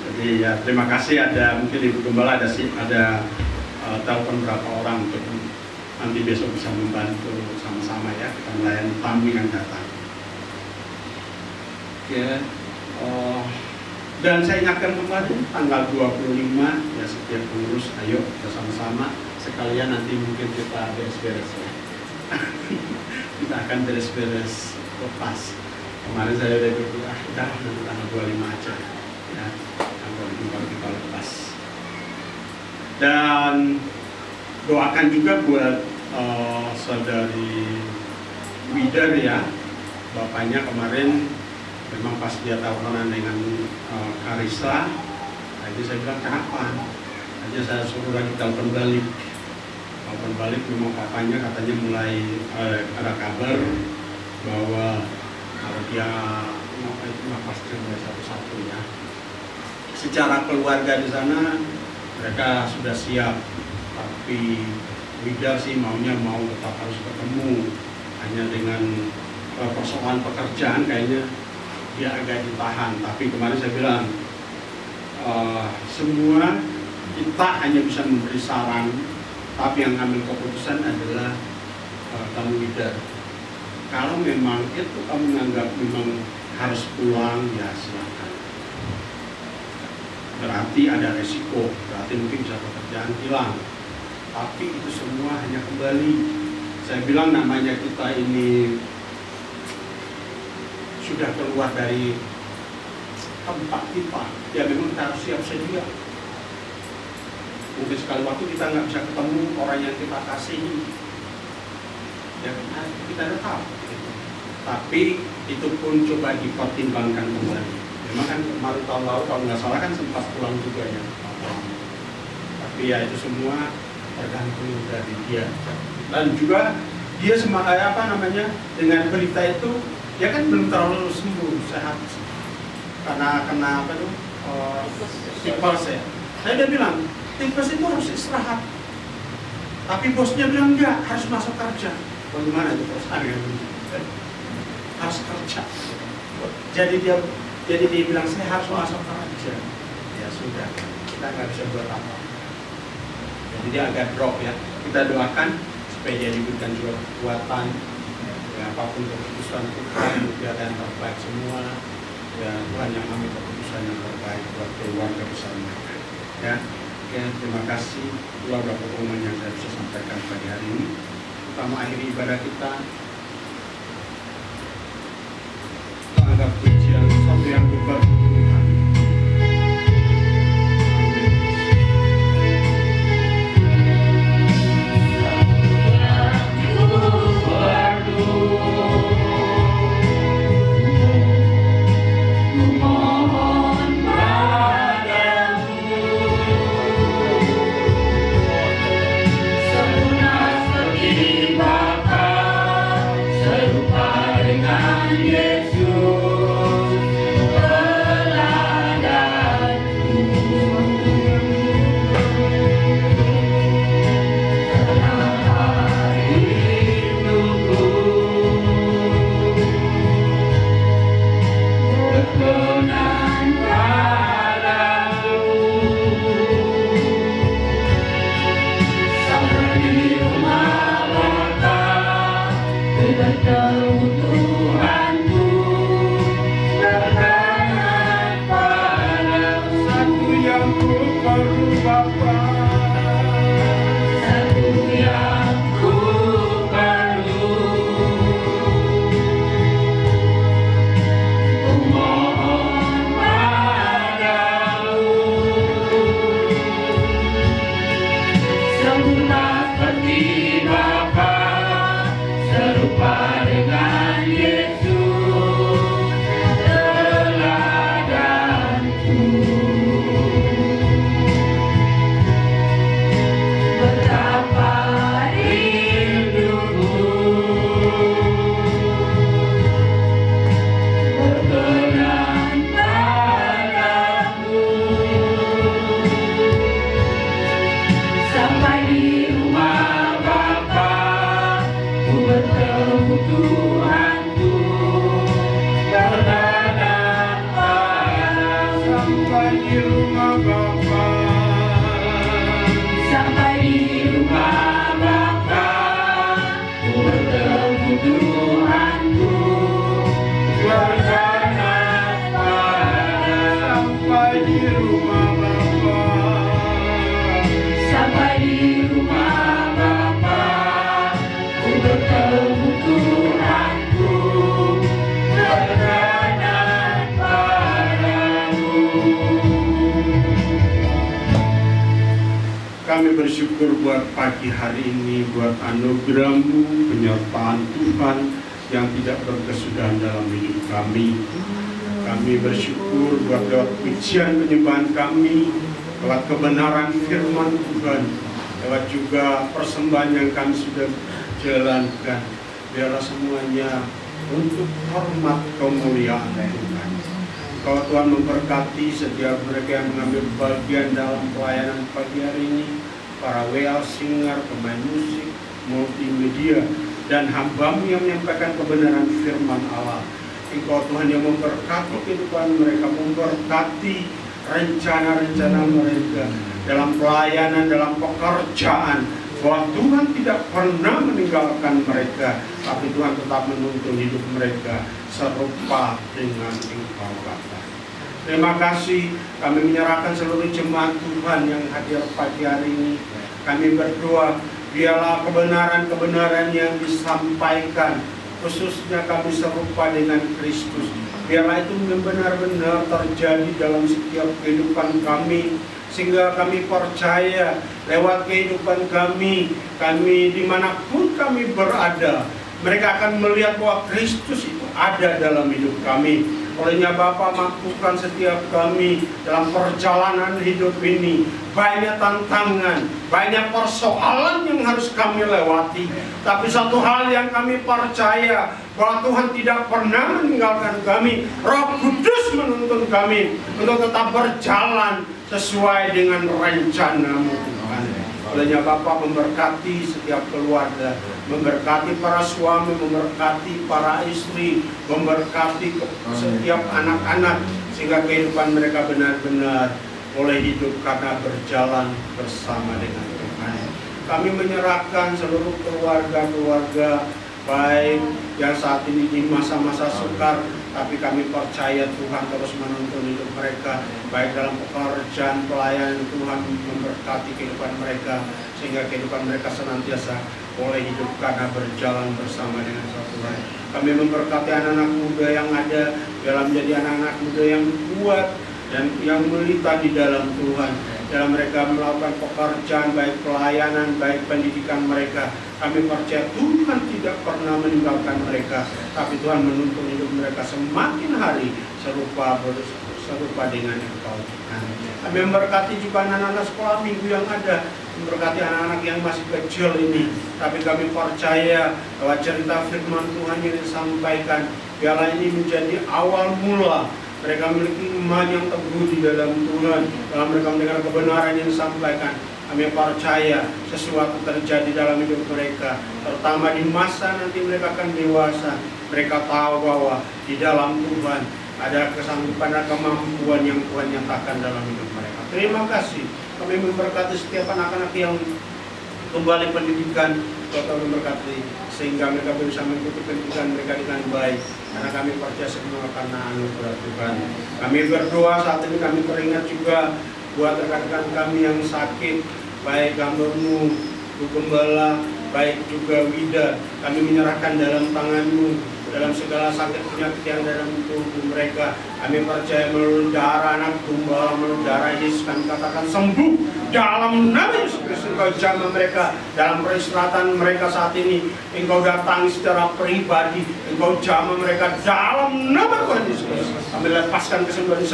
Jadi ya terima kasih, ada mungkin Ibu Gembala ada telepon berapa orang untuk nanti besok bisa membantu sama-sama ya kita melayani tamu yang datang. Oke, dan saya ingatkan kembali tanggal 25 ya, setiap pengurus ayo kita sama-sama sekalian nanti mungkin kita beres-beres ya. Kita akan beres-beres lepas. Kemarin saya udah bilang udah tanggal 25 aja ya. Kalau kita lepas, dan doakan juga buat saudari Widar ya, bapaknya kemarin memang pas dia teleponan dengan Karisa, jadi saya bilang kenapa? Aja saya suruh lagi telepon balik memang bapaknya katanya mulai ada kabar bahwa kalau dia nafas mulai satu-satu ya. Secara keluarga di sana mereka sudah siap, tapi Widar sih maunya tetap harus ketemu. Hanya dengan persoalan pekerjaan kayaknya dia agak ditahan. Tapi kemarin saya bilang semua kita hanya bisa memberi saran, tapi yang ngambil keputusan adalah kamu Widar. Kalau memang itu kamu menganggap memang harus pulang, ya silakan. Berarti ada resiko, berarti mungkin bisa pekerjaan hilang. Tapi itu semua hanya kembali. Saya bilang namanya kita ini sudah keluar dari tempat kita, ya memang kita harus siap sedia.
Mungkin sekali waktu kita nggak bisa ketemu orang yang kita kasihi, ya kita udah tahu. Gitu. Tapi itu pun coba dipertimbangkan kembali. Memang kan kemarin tahun lalu kalau nggak salah kan sempat pulang juga ya. Tapi ya itu semua tergantung dari dia. Dan juga dia dengan berita itu dia kan belum terlalu sembuh sehat karena kena apa tuh tipes ya. Dia bilang tipes itu harus istirahat. Tapi bosnya bilang enggak, harus masuk kerja. Bagaimana itu bos? Harus kerja. Jadi dia bilang saya harus masuk kerja. Ya sudah, kita nggak bisa buat apa. Jadi dia agak drop ya. Kita doakan supaya dia diberikan juga kekuatan. Ya, apapun keputusan Tuhan, dia ada yang terbaik semua. Ya Tuhan yang ambil keputusan yang terbaik buat keluarga bersama. Ya, oke, terima kasih. Itulah beberapa pengumuman yang saya bisa sampaikan pagi hari ini. Kita mengakhiri ibadah kita. Kita anggap pujian satu yang kekal Tuhan. Kami bersyukur buat pagi hari ini, buat anugerah-Mu, penyertaan Tuhan yang tidak berkesudahan dalam hidup kami. Kami bersyukur buat lewat pujian penyembahan kami, lewat kebenaran firman Tuhan, lewat juga persembahan yang kami sudah jalankan. Biarlah semuanya untuk hormat kemuliaan Tuhan. Kalau Tuhan memberkati setiap mereka yang mengambil bagian dalam pelayanan pagi hari ini, para WL singer, pemain musik, multimedia, dan hamba-Mu yang menyampaikan kebenaran firman Allah. Engkau Tuhan yang memberkati kehidupan mereka, memberkati rencana-rencana mereka dalam pelayanan, dalam pekerjaan, bahwa Tuhan tidak pernah meninggalkan mereka, tapi Tuhan tetap menuntun hidup mereka serupa dengan Engkau Bapa. Terima kasih, kami menyerahkan seluruh jemaat Tuhan yang hadir pagi hari ini. Kami berdoa, biarlah kebenaran-kebenaran yang disampaikan, khususnya kami serupa dengan Kristus. Biarlah itu benar-benar terjadi dalam setiap kehidupan kami, sehingga kami percaya lewat kehidupan kami dimanapun kami berada, mereka akan melihat bahwa Kristus itu ada dalam hidup kami. Olehnya Bapa, mampukan setiap kami dalam perjalanan hidup ini. Banyak tantangan, banyak persoalan yang harus kami lewati. Tapi satu hal yang kami percaya, bahwa Tuhan tidak pernah meninggalkan kami. Roh Kudus menuntun kami untuk tetap berjalan sesuai dengan rencana-Mu, Tuhan. Olehnya Bapa, memberkati setiap keluarga, memberkati para suami, memberkati para istri, memberkati setiap anak-anak, sehingga kehidupan mereka benar-benar boleh hidup karena berjalan bersama dengan Tuhan. Kami menyerahkan seluruh keluarga-keluarga, baik yang saat ini di masa-masa sukar, tapi kami percaya Tuhan terus menuntun hidup mereka, baik dalam pekerjaan, pelayanan. Tuhan memberkati kehidupan mereka, sehingga kehidupan mereka senantiasa boleh hidup karena berjalan bersama dengan Tuhan. Kami memberkati anak-anak muda yang ada dalam menjadi anak-anak muda yang kuat dan yang melita di dalam Tuhan. Dalam mereka melakukan pekerjaan, baik pelayanan, baik pendidikan mereka, kami percaya Tuhan tidak pernah meninggalkan mereka, tapi Tuhan menuntun hidup mereka semakin hari serupa dengan Engkau. Kami memberkati juga anak-anak sekolah minggu yang ada, memberkati anak-anak yang masih kecil ini. Tapi kami percaya bahwa cerita firman Tuhan yang disampaikan, biarlah ini menjadi awal mula mereka memiliki iman yang teguh di dalam Tuhan. Dalam mereka mendengar kebenaran yang disampaikan, kami percaya sesuatu terjadi dalam hidup mereka, terutama di masa nanti mereka akan dewasa. Mereka tahu bahwa di dalam Tuhan ada kesanggupan dan kemampuan yang Tuhan nyatakan dalam hidup mereka. Terima kasih. Kami memberkati setiap anak-anak yang kembali pendidikan, Tuhan memberkati sehingga mereka bisa mengikuti pendidikan mereka dengan baik, karena kami percaya semua karena anugerah Tuhan. Kami berdoa saat ini, kami teringat juga buat rekan-rekan kami yang sakit, baik hamba-Mu, Bu Gembala, baik juga Wida. Kami menyerahkan dalam tangan-Mu dalam segala sakit penyakit yang dalam tubuh mereka. Kami percaya melalui darah anak Gembala, melalui darah Yesus, kami katakan sembuh dalam nama Yesus Kristus. Engkau jamah mereka dalam peristirahatan mereka saat ini. Engkau datangi secara pribadi, Engkau jamah mereka dalam nama Tuhan Yesus Kristus. Kami lepaskan kesembuhan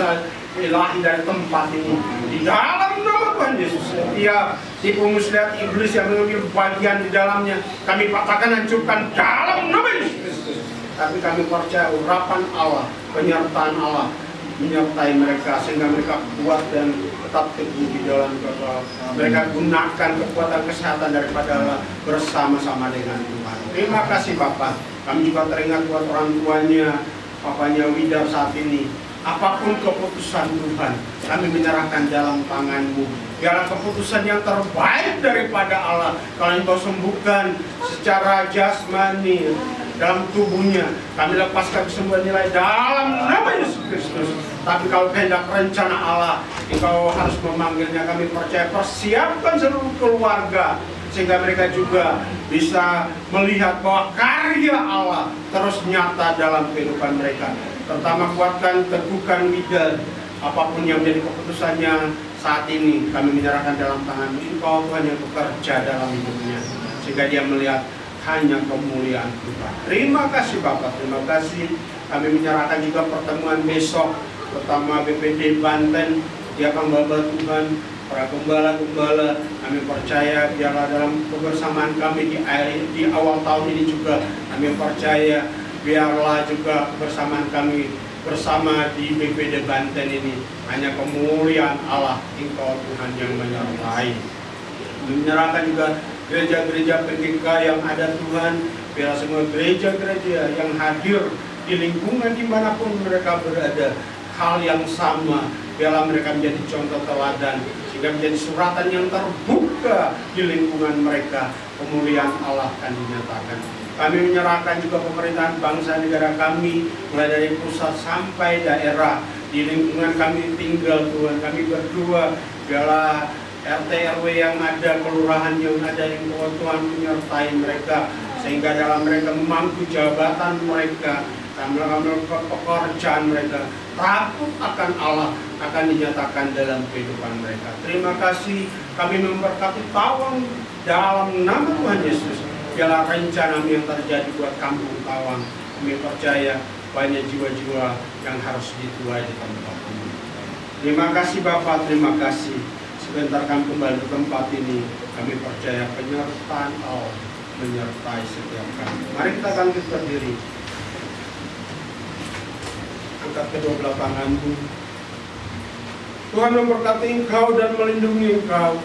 ilahi dari tempat ini di dalam nama Tuhan Yesus. Setiap tipu muslihat iblis yang mengambil bagian di dalamnya, kami patahkan, hancurkan dalam nama Yesus Kristus. Tapi kami percaya urapan Allah, penyertaan Allah menyertai mereka, sehingga mereka kuat dan tetap teguh di dalam kekal. Mereka gunakan kekuatan kesehatan daripada Allah bersama-sama dengan Tuhan. Terima kasih Bapak. Kami juga teringat buat orang tuanya, papanya Wida saat ini. Apapun keputusan Tuhan, kami menyerahkan dalam tangan-Mu. Biarlah keputusan yang terbaik daripada Allah. Kalau Engkau sembuhkan secara jasmani dalam tubuhnya, kami lepaskan kesembuhan nilai dalam nama Yesus Kristus. Tapi kalau kehendak rencana Allah, Engkau harus memanggilnya. Kami percaya, persiapkan seluruh keluarga, sehingga mereka juga bisa melihat bahwa karya Allah terus nyata dalam kehidupan mereka. Pertama, kuatkan, teguhkan Wida. Apapun yang menjadi keputusannya saat ini, kami menyerahkan dalam tangan Engkau, Tuhan, yang bekerja dalam hidupnya, sehingga dia melihat hanya kemuliaan Tuhan. Terima kasih Bapak, terima kasih. Kami menyerahkan juga pertemuan besok, pertama BPD Banten, setiap hamba Tuhan, para gembala-gembala. Kami percaya biarlah dalam kebersamaan kami di awal tahun ini juga, kami percaya biarlah juga kebersamaan kami bersama di BPD Banten ini hanya kemuliaan Allah, Engkau Tuhan yang menyertai. Menyerahkan juga gereja-gereja PGK yang ada Tuhan, biarlah semua gereja-gereja yang hadir di lingkungan dimanapun mereka berada, hal yang sama, biarlah mereka menjadi contoh teladan, sehingga menjadi suratan yang terbuka di lingkungan mereka, kemuliaan Allah akan dinyatakan. Kami menyerahkan juga pemerintahan bangsa negara kami, mulai dari pusat sampai daerah, di lingkungan kami tinggal Tuhan. Kami berdoa, biarlah RT RW yang ada, kelurahan yang ada, yang Tuhan menyertai mereka, sehingga dalam mereka memangku jabatan mereka, dalam pekerjaan mereka, takut akan Allah, akan dinyatakan dalam kehidupan mereka. Terima kasih, kami memberkati Tawang dalam nama Tuhan Yesus. Biarlah rencana yang terjadi buat kampung Tawang, kami percaya banyak jiwa-jiwa yang harus dituai di tempat ini. Terima kasih Bapak, terima kasih. Sebentar kami kembali ke tempat ini, kami percaya penyertaan Allah menyertai setiap kami. Mari kita bangkit berdiri. Angkat kedua belah tanganmu. Tuhan memberkati engkau dan melindungi engkau.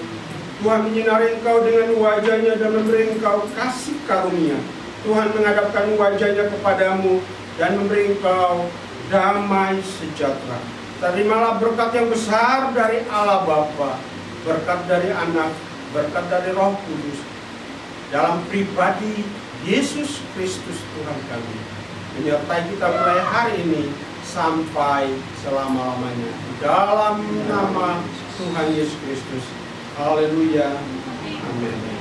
Tuhan menyinari engkau dengan wajahnya dan memberi engkau kasih karunia. Tuhan menghadapkan wajahnya kepadamu dan memberi engkau damai sejahtera. Terimalah berkat yang besar dari Allah Bapa, berkat dari Anak, berkat dari Roh Kudus, dalam pribadi Yesus Kristus Tuhan kami, menyertai kita mulai hari ini sampai selama-lamanya. Dalam nama Tuhan Yesus Kristus. Haleluya. Amin.